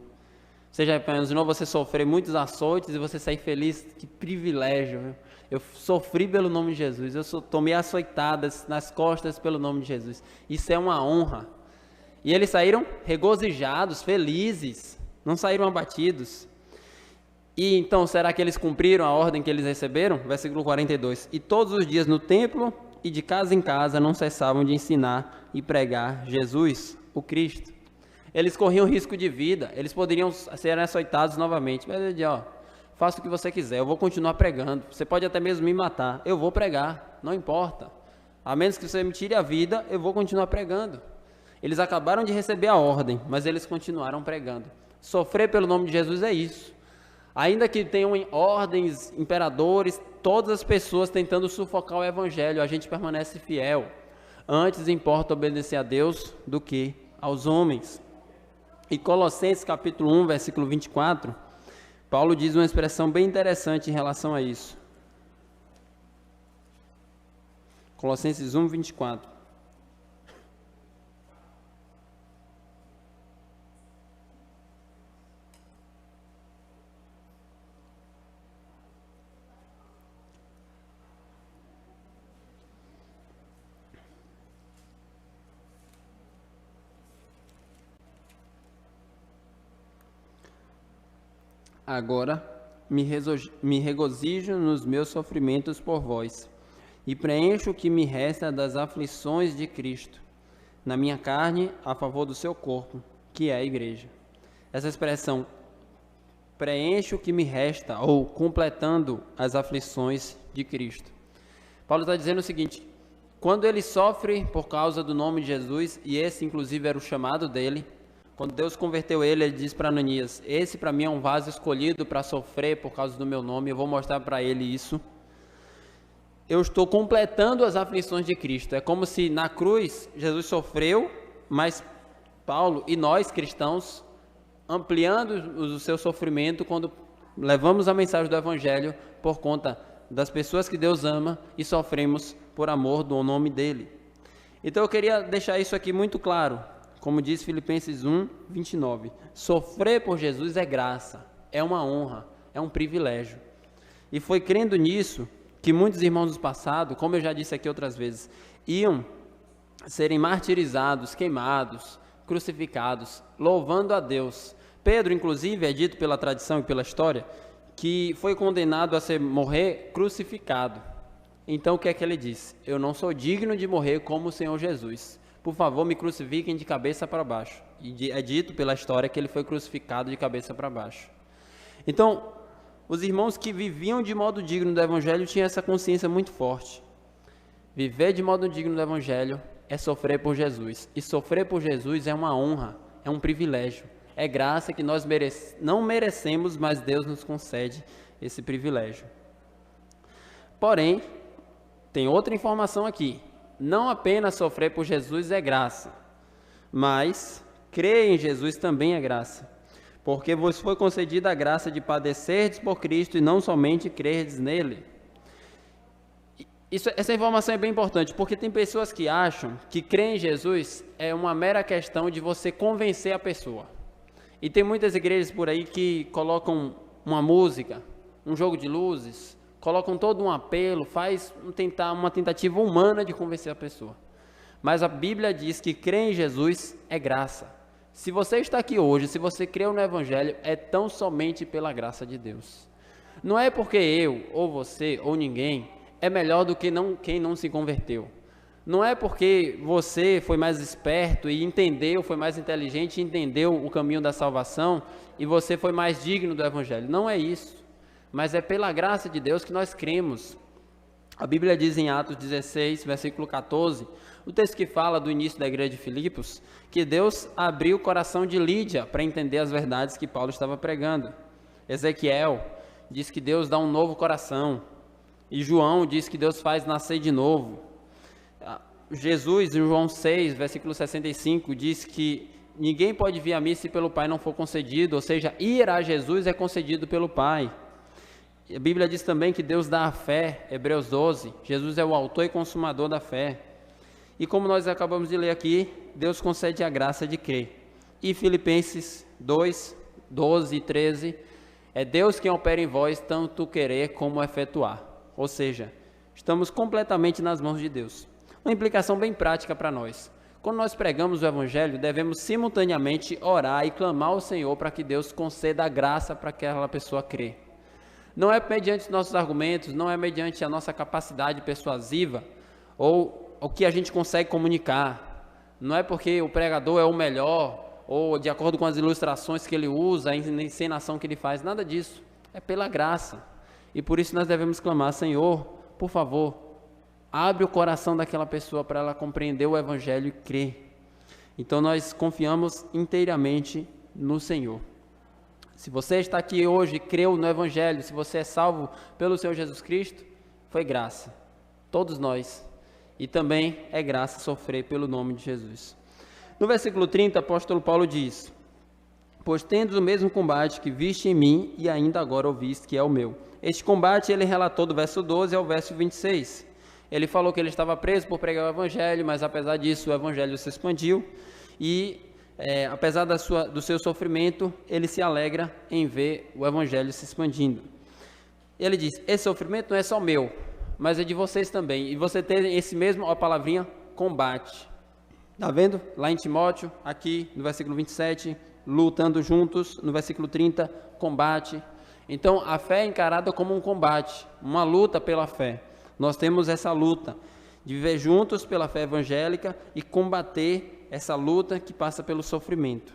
Você já imaginou você sofrer muitos açoites e você sair feliz? Que privilégio, viu? Eu sofri pelo nome de Jesus, eu tomei açoitadas nas costas pelo nome de Jesus. Isso é uma honra. E eles saíram regozijados, felizes, não saíram abatidos. E então, será que eles cumpriram a ordem que eles receberam? Versículo 42. E todos os dias no templo e de casa em casa não cessavam de ensinar e pregar Jesus, o Cristo. Eles corriam risco de vida, eles poderiam ser açoitados novamente. Mas ele disse: ó, faça o que você quiser, eu vou continuar pregando. Você pode até mesmo me matar, eu vou pregar, não importa. A menos que você me tire a vida, eu vou continuar pregando. Eles acabaram de receber a ordem, mas eles continuaram pregando. Sofrer pelo nome de Jesus é isso. Ainda que tenham ordens, imperadores, todas as pessoas tentando sufocar o evangelho, a gente permanece fiel. Antes importa obedecer a Deus do que aos homens. E Colossenses capítulo 1, versículo 24, Paulo diz uma expressão bem interessante em relação a isso. Colossenses 1, 24. Agora me regozijo nos meus sofrimentos por vós, e preencho o que me resta das aflições de Cristo, na minha carne, a favor do seu corpo, que é a igreja. Essa expressão, preencho o que me resta, ou completando as aflições de Cristo. Paulo está dizendo o seguinte: quando ele sofre por causa do nome de Jesus, e esse inclusive era o chamado dele, quando Deus converteu ele diz para Ananias: esse para mim é um vaso escolhido para sofrer por causa do meu nome, eu vou mostrar para ele isso. Eu estou completando as aflições de Cristo. É como se na cruz Jesus sofreu, mas Paulo e nós cristãos, ampliando o seu sofrimento quando levamos a mensagem do Evangelho por conta das pessoas que Deus ama e sofremos por amor do nome dele. Então eu queria deixar isso aqui muito claro, como diz Filipenses 1:29, sofrer por Jesus é graça, é uma honra, é um privilégio. E foi crendo nisso que muitos irmãos do passado, como eu já disse aqui outras vezes, iam serem martirizados, queimados, crucificados, louvando a Deus. Pedro, inclusive, é dito pela tradição e pela história, que foi condenado a morrer crucificado. Então, o que é que ele disse? Eu não sou digno de morrer como o Senhor Jesus. Por favor, me crucifiquem de cabeça para baixo. E é dito pela história que ele foi crucificado de cabeça para baixo. Então, os irmãos que viviam de modo digno do Evangelho tinham essa consciência muito forte. Viver de modo digno do Evangelho é sofrer por Jesus. E sofrer por Jesus é uma honra, é um privilégio. É graça que nós não merecemos, mas Deus nos concede esse privilégio. Porém, tem outra informação aqui. Não apenas sofrer por Jesus é graça, mas crer em Jesus também é graça. Porque vos foi concedida a graça de padecerdes por Cristo e não somente crerdes nele. Essa informação é bem importante, porque tem pessoas que acham que crer em Jesus é uma mera questão de você convencer a pessoa. E tem muitas igrejas por aí que colocam uma música, um jogo de luzes, colocam todo um apelo, faz uma tentativa humana de convencer a pessoa. Mas a Bíblia diz que crer em Jesus é graça. Se você está aqui hoje, se você creu no Evangelho, é tão somente pela graça de Deus. Não é porque eu, ou você, ou ninguém, é melhor do que quem não se converteu. Não é porque você foi mais esperto e entendeu, foi mais inteligente e entendeu o caminho da salvação e você foi mais digno do Evangelho. Não é isso. Mas é pela graça de Deus que nós cremos. A Bíblia diz em Atos 16, versículo 14, o texto que fala do início da igreja de Filipos, que Deus abriu o coração de Lídia para entender as verdades que Paulo estava pregando. Ezequiel diz que Deus dá um novo coração. E João diz que Deus faz nascer de novo. Jesus, em João 6, versículo 65, diz que ninguém pode vir a mim se pelo Pai não for concedido, ou seja, ir a Jesus é concedido pelo Pai. A Bíblia diz também que Deus dá a fé, Hebreus 12, Jesus é o autor e consumador da fé. E como nós acabamos de ler aqui, Deus concede a graça de crer. E Filipenses 2, 12 e 13, é Deus quem opera em vós tanto querer como efetuar. Ou seja, estamos completamente nas mãos de Deus. Uma implicação bem prática para nós. Quando nós pregamos o Evangelho, devemos simultaneamente orar e clamar ao Senhor para que Deus conceda a graça para que aquela pessoa crê. Não é mediante os nossos argumentos, não é mediante a nossa capacidade persuasiva ou o que a gente consegue comunicar. Não é porque o pregador é o melhor ou de acordo com as ilustrações que ele usa, a encenação que ele faz, nada disso. É pela graça. E por isso nós devemos clamar: Senhor, por favor, abre o coração daquela pessoa para ela compreender o Evangelho e crer. Então nós confiamos inteiramente no Senhor. Se você está aqui hoje e creu no Evangelho, se você é salvo pelo Senhor Jesus Cristo, foi graça. Todos nós. E também é graça sofrer pelo nome de Jesus. No versículo 30, o apóstolo Paulo diz: pois tendes o mesmo combate que viste em mim e ainda agora ouviste que é o meu. Este combate ele relatou do verso 12 ao verso 26. Ele falou que ele estava preso por pregar o Evangelho, mas apesar disso o Evangelho se expandiu e apesar do seu sofrimento, ele se alegra em ver o Evangelho se expandindo. Ele diz: esse sofrimento não é só meu, mas é de vocês também. E você tem esse mesmo, a palavrinha, combate. Está vendo? Lá em Timóteo, aqui no versículo 27, lutando juntos, no versículo 30, combate. Então, a fé é encarada como um combate, uma luta pela fé. Nós temos essa luta de viver juntos pela fé evangélica e combater essa luta que passa pelo sofrimento.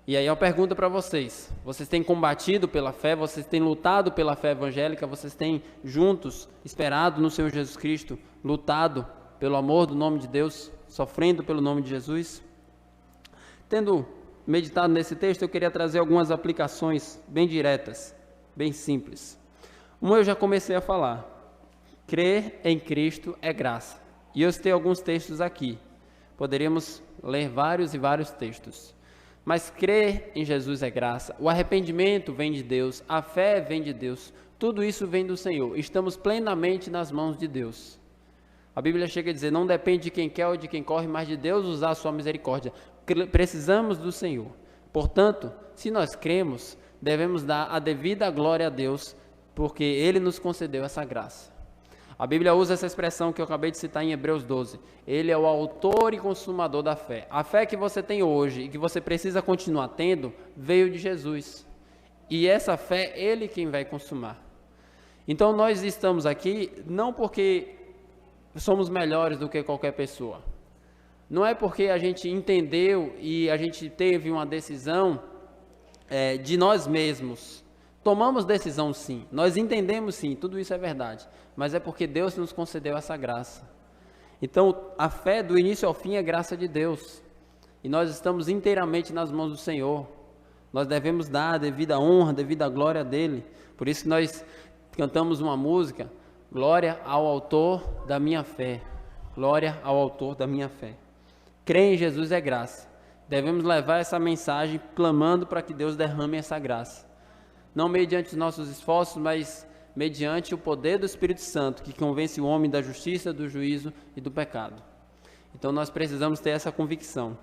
E aí eu pergunto para vocês: vocês têm combatido pela fé? Vocês têm lutado pela fé evangélica? Vocês têm juntos esperado no Senhor Jesus Cristo, lutado pelo amor do nome de Deus, sofrendo pelo nome de Jesus? Tendo meditado nesse texto, eu queria trazer algumas aplicações bem diretas, bem simples. Uma eu já comecei a falar: crer em Cristo é graça. E eu citei alguns textos aqui. Poderíamos ler vários e vários textos. Mas crer em Jesus é graça. O arrependimento vem de Deus, a fé vem de Deus. Tudo isso vem do Senhor. Estamos plenamente nas mãos de Deus. A Bíblia chega a dizer: não depende de quem quer ou de quem corre, mas de Deus usar a sua misericórdia. Precisamos do Senhor. Portanto, se nós cremos, devemos dar a devida glória a Deus, porque Ele nos concedeu essa graça. A Bíblia usa essa expressão que eu acabei de citar em Hebreus 12. Ele é o autor e consumador da fé. A fé que você tem hoje e que você precisa continuar tendo, veio de Jesus. E essa fé, Ele quem vai consumar. Então nós estamos aqui não porque somos melhores do que qualquer pessoa. Não é porque a gente entendeu e a gente teve uma decisão de nós mesmos. Tomamos decisão sim, nós entendemos sim, tudo isso é verdade, mas é porque Deus nos concedeu essa graça. Então, a fé do início ao fim é graça de Deus, e nós estamos inteiramente nas mãos do Senhor. Nós devemos dar a devida honra, a devida glória dEle. Por isso que nós cantamos uma música: glória ao autor da minha fé, glória ao autor da minha fé. Crer em Jesus é graça. Devemos levar essa mensagem clamando para que Deus derrame essa graça. Não mediante os nossos esforços, mas mediante o poder do Espírito Santo, que convence o homem da justiça, do juízo e do pecado. Então nós precisamos ter essa convicção.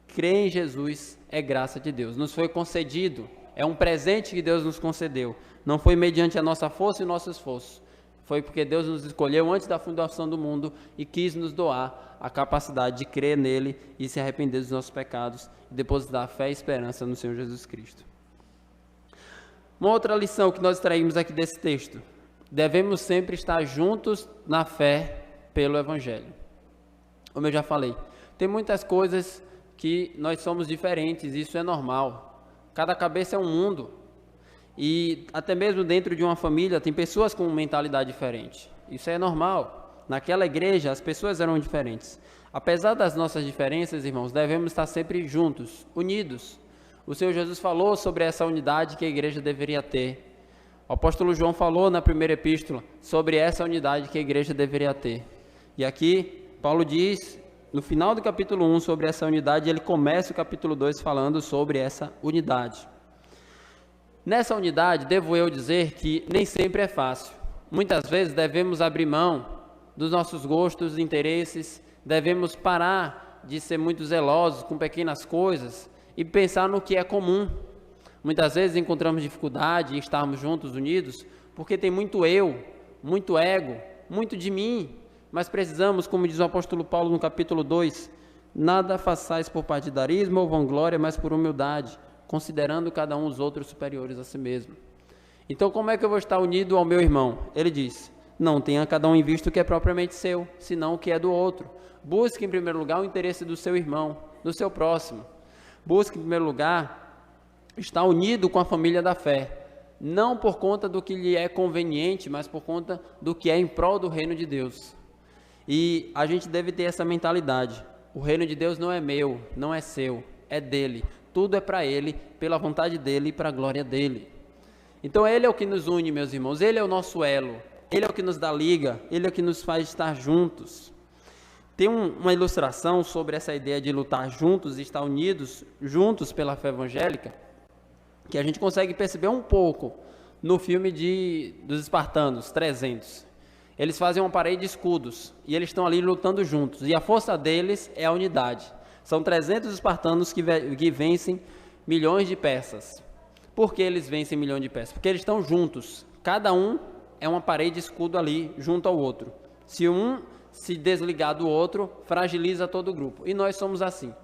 Crer em Jesus é graça de Deus. Nos foi concedido, é um presente que Deus nos concedeu. Não foi mediante a nossa força e o nosso esforço. Foi porque Deus nos escolheu antes da fundação do mundo e quis nos doar a capacidade de crer nele e se arrepender dos nossos pecados e depositar fé e esperança no Senhor Jesus Cristo. Uma outra lição que nós extraímos aqui desse texto: devemos sempre estar juntos na fé pelo Evangelho. Como eu já falei, tem muitas coisas que nós somos diferentes, isso é normal. Cada cabeça é um mundo. E até mesmo dentro de uma família tem pessoas com mentalidade diferente. Isso é normal. Naquela igreja as pessoas eram diferentes. Apesar das nossas diferenças, irmãos, devemos estar sempre juntos, unidos. O Senhor Jesus falou sobre essa unidade que a igreja deveria ter. O apóstolo João falou na primeira epístola sobre essa unidade que a igreja deveria ter. E aqui Paulo diz, no final do capítulo 1, sobre essa unidade, ele começa o capítulo 2 falando sobre essa unidade. Nessa unidade, devo eu dizer que nem sempre é fácil. Muitas vezes devemos abrir mão dos nossos gostos, interesses, devemos parar de ser muito zelosos com pequenas coisas e pensar no que é comum. Muitas vezes encontramos dificuldade em estarmos juntos, unidos, porque tem muito eu, muito ego, muito de mim, mas precisamos, como diz o apóstolo Paulo no capítulo 2, nada façais por partidarismo ou vanglória, mas por humildade, considerando cada um os outros superiores a si mesmo. Então, como é que eu vou estar unido ao meu irmão? Ele diz: não tenha cada um em vista o que é propriamente seu, senão o que é do outro. Busque em primeiro lugar o interesse do seu irmão, do seu próximo. Busque, em primeiro lugar, estar unido com a família da fé, não por conta do que lhe é conveniente, mas por conta do que é em prol do reino de Deus. E a gente deve ter essa mentalidade: o reino de Deus não é meu, não é seu, é dele. Tudo é para ele, pela vontade dele e para a glória dele. Então ele é o que nos une, meus irmãos, ele é o nosso elo, ele é o que nos dá liga, ele é o que nos faz estar juntos. Tem uma ilustração sobre essa ideia de lutar juntos e estar unidos, juntos pela fé evangélica, que a gente consegue perceber um pouco no filme dos espartanos, 300. Eles fazem uma parede de escudos e eles estão ali lutando juntos. E a força deles é a unidade. São 300 espartanos que vencem milhões de persas. Por que eles vencem milhões de persas? Porque eles estão juntos. Cada um é uma parede de escudo ali junto ao outro. Se um se desligar do outro, fragiliza todo o grupo. E nós somos assim.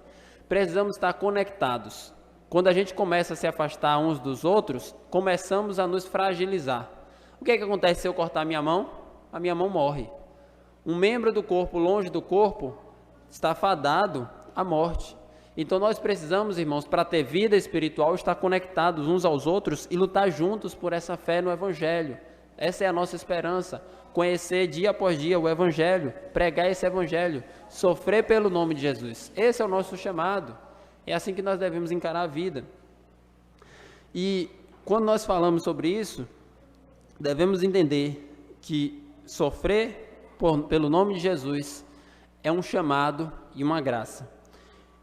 Precisamos estar conectados. Quando a gente começa a se afastar uns dos outros, começamos a nos fragilizar. O que é que acontece se eu cortar minha mão? A minha mão morre. Um membro do corpo longe do corpo está fadado à morte. Então nós precisamos, irmãos, para ter vida espiritual, estar conectados uns aos outros e lutar juntos por essa fé no Evangelho. Essa é a nossa esperança, conhecer dia após dia o Evangelho, pregar esse Evangelho, sofrer pelo nome de Jesus. Esse é o nosso chamado, é assim que nós devemos encarar a vida. E quando nós falamos sobre isso, devemos entender que sofrer pelo nome de Jesus é um chamado e uma graça.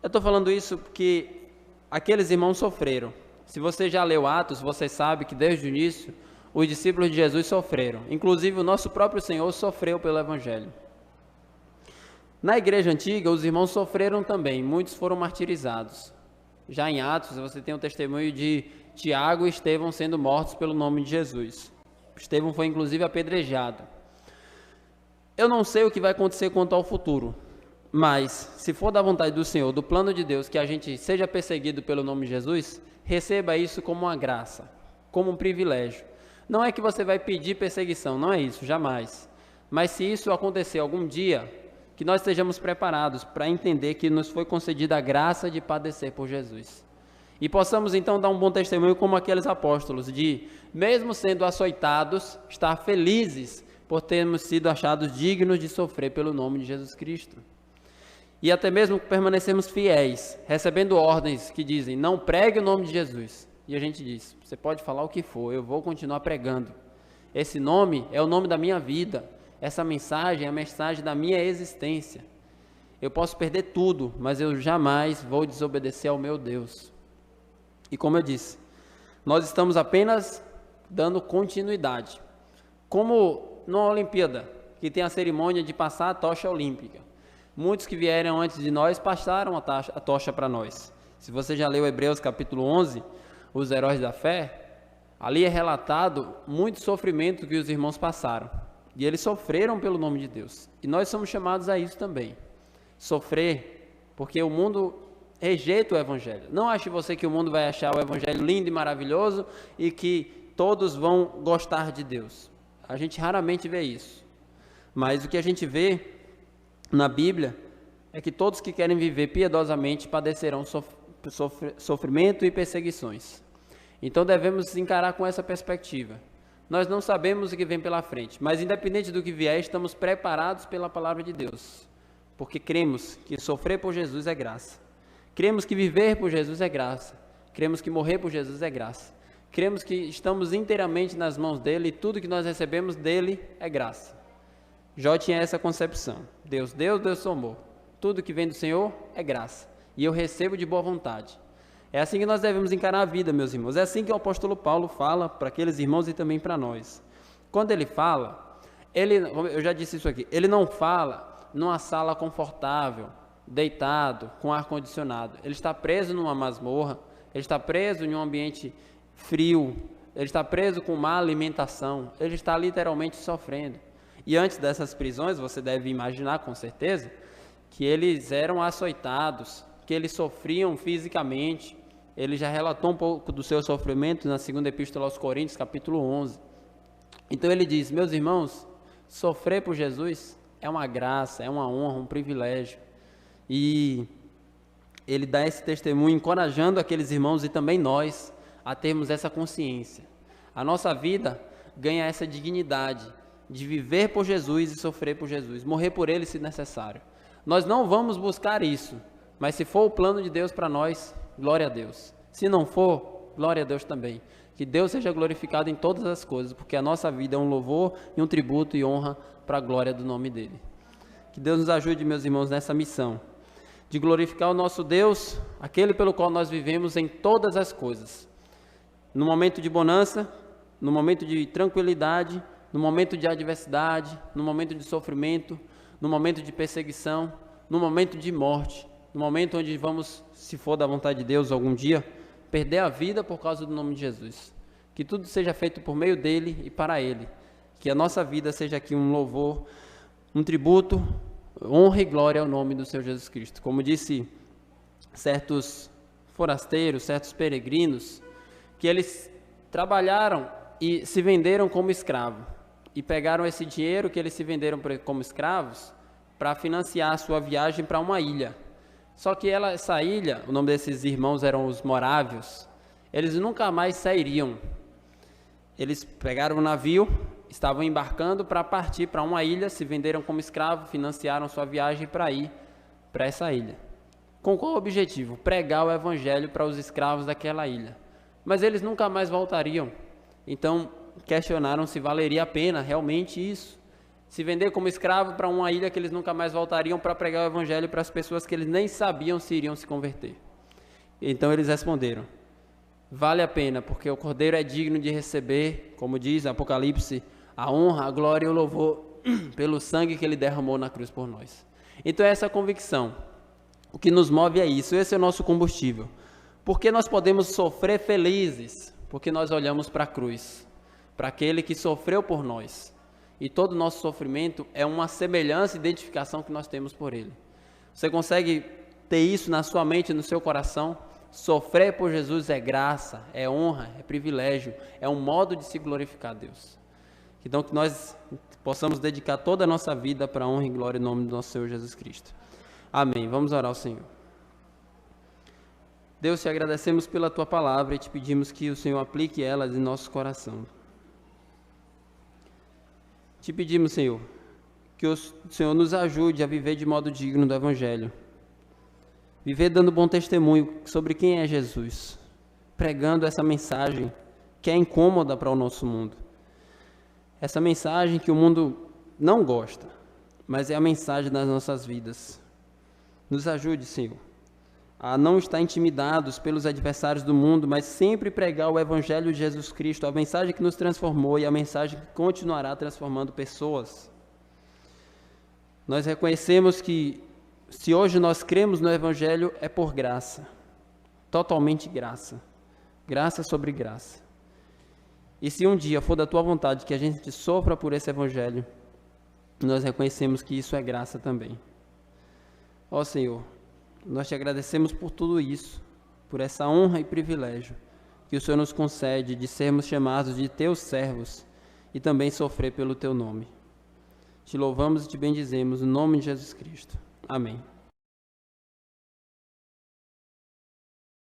Eu estou falando isso porque aqueles irmãos sofreram. Se você já leu Atos, você sabe que desde o início os discípulos de Jesus sofreram. Inclusive o nosso próprio Senhor sofreu pelo Evangelho. Na igreja antiga, os irmãos sofreram também. Muitos foram martirizados. Já em Atos, você tem o testemunho de Tiago e Estevão sendo mortos pelo nome de Jesus. Estevão foi inclusive apedrejado. Eu não sei o que vai acontecer quanto ao futuro. Mas, se for da vontade do Senhor, do plano de Deus, que a gente seja perseguido pelo nome de Jesus, receba isso como uma graça, como um privilégio. Não é que você vai pedir perseguição, não é isso, jamais. Mas se isso acontecer algum dia, que nós estejamos preparados para entender que nos foi concedida a graça de padecer por Jesus. E possamos então dar um bom testemunho como aqueles apóstolos, de, mesmo sendo açoitados, estar felizes por termos sido achados dignos de sofrer pelo nome de Jesus Cristo. E até mesmo permanecermos fiéis, recebendo ordens que dizem, não pregue o nome de Jesus. E a gente diz, você pode falar o que for, eu vou continuar pregando. Esse nome é o nome da minha vida, essa mensagem é a mensagem da minha existência. Eu posso perder tudo, mas eu jamais vou desobedecer ao meu Deus. E como eu disse, nós estamos apenas dando continuidade. Como na Olimpíada, que tem a cerimônia de passar a tocha olímpica. Muitos que vieram antes de nós passaram a tocha para nós. Se você já leu Hebreus capítulo 11, os heróis da fé, ali é relatado muito sofrimento que os irmãos passaram. E eles sofreram pelo nome de Deus. E nós somos chamados a isso também. Sofrer, porque o mundo rejeita o Evangelho. Não ache você que o mundo vai achar o Evangelho lindo e maravilhoso e que todos vão gostar de Deus. A gente raramente vê isso. Mas o que a gente vê na Bíblia é que todos que querem viver piedosamente padecerão sofrimento e perseguições. Então devemos encarar com essa perspectiva. Nós não sabemos o que vem pela frente, mas independente do que vier, estamos preparados pela palavra de Deus, porque cremos que sofrer por Jesus é graça. Cremos que viver por Jesus é graça. Cremos que morrer por Jesus é graça. Cremos que estamos inteiramente nas mãos dele e tudo que nós recebemos dele é graça. Jó tinha essa concepção. Deus deu, Deus tomou. Tudo que vem do Senhor é graça. E eu recebo de boa vontade. É assim que nós devemos encarar a vida, meus irmãos. É assim que o apóstolo Paulo fala para aqueles irmãos e também para nós. Quando ele fala, eu já disse isso aqui, ele não fala numa sala confortável, deitado, com ar-condicionado. Ele está preso numa masmorra, ele está preso em um ambiente frio, ele está preso com má alimentação, ele está literalmente sofrendo. E antes dessas prisões, você deve imaginar com certeza, que eles eram açoitados, que eles sofriam fisicamente. Ele já relatou um pouco do seu sofrimento na segunda epístola aos Coríntios, capítulo 11. Então ele diz, meus irmãos, sofrer por Jesus é uma graça, é uma honra, um privilégio. E ele dá esse testemunho encorajando aqueles irmãos e também nós a termos essa consciência. A nossa vida ganha essa dignidade de viver por Jesus e sofrer por Jesus, morrer por ele se necessário. Nós não vamos buscar isso, mas se for o plano de Deus para nós, glória a Deus. Se não for, glória a Deus também. Que Deus seja glorificado em todas as coisas, porque a nossa vida é um louvor e um tributo e honra para a glória do nome dele. Que Deus nos ajude, meus irmãos, nessa missão, de glorificar o nosso Deus, aquele pelo qual nós vivemos em todas as coisas. No momento de bonança, no momento de tranquilidade, no momento de adversidade, no momento de sofrimento, no momento de perseguição, no momento de morte, no momento onde vamos, se for da vontade de Deus algum dia, perder a vida por causa do nome de Jesus. Que tudo seja feito por meio dele e para ele. Que a nossa vida seja aqui um louvor, um tributo, honra e glória ao nome do Senhor Jesus Cristo. Como disse certos forasteiros, certos peregrinos, que eles trabalharam e se venderam como escravo. E pegaram esse dinheiro que eles se venderam como escravos para financiar a sua viagem para uma ilha. Só que essa ilha, o nome desses irmãos eram os morávios, eles nunca mais sairiam. Eles pegaram o navio, estavam embarcando para partir para uma ilha, se venderam como escravo, financiaram sua viagem para ir para essa ilha. Com qual objetivo? Pregar o evangelho para os escravos daquela ilha. Mas eles nunca mais voltariam. Então, questionaram se valeria a pena realmente isso. Se vender como escravo para uma ilha que eles nunca mais voltariam para pregar o evangelho para as pessoas que eles nem sabiam se iriam se converter. Então eles responderam: vale a pena, porque o Cordeiro é digno de receber, como diz Apocalipse, a honra, a glória e o louvor pelo sangue que ele derramou na cruz por nós. Então é essa a convicção. O que nos move é isso, esse é o nosso combustível. Porque nós podemos sofrer felizes, porque nós olhamos para a cruz, para aquele que sofreu por nós. E todo o nosso sofrimento é uma semelhança e identificação que nós temos por ele. Você consegue ter isso na sua mente, no seu coração? Sofrer por Jesus é graça, é honra, é privilégio, é um modo de se glorificar a Deus. Então que nós possamos dedicar toda a nossa vida para a honra e glória em nome do nosso Senhor Jesus Cristo. Amém. Vamos orar ao Senhor. Deus, te agradecemos pela tua palavra e te pedimos que o Senhor aplique elas em nosso coração. Te pedimos, Senhor, que o Senhor nos ajude a viver de modo digno do Evangelho. Viver dando bom testemunho sobre quem é Jesus, pregando essa mensagem que é incômoda para o nosso mundo. Essa mensagem que o mundo não gosta, mas é a mensagem das nossas vidas. Nos ajude, Senhor, a não estar intimidados pelos adversários do mundo, mas sempre pregar o Evangelho de Jesus Cristo, a mensagem que nos transformou e a mensagem que continuará transformando pessoas. Nós reconhecemos que se hoje nós cremos no Evangelho é por graça, totalmente graça, graça sobre graça. E se um dia for da tua vontade que a gente sofra por esse Evangelho, nós reconhecemos que isso é graça também. Ó Senhor, nós te agradecemos por tudo isso, por essa honra e privilégio que o Senhor nos concede de sermos chamados de teus servos e também sofrer pelo teu nome. Te louvamos e te bendizemos no nome de Jesus Cristo. Amém.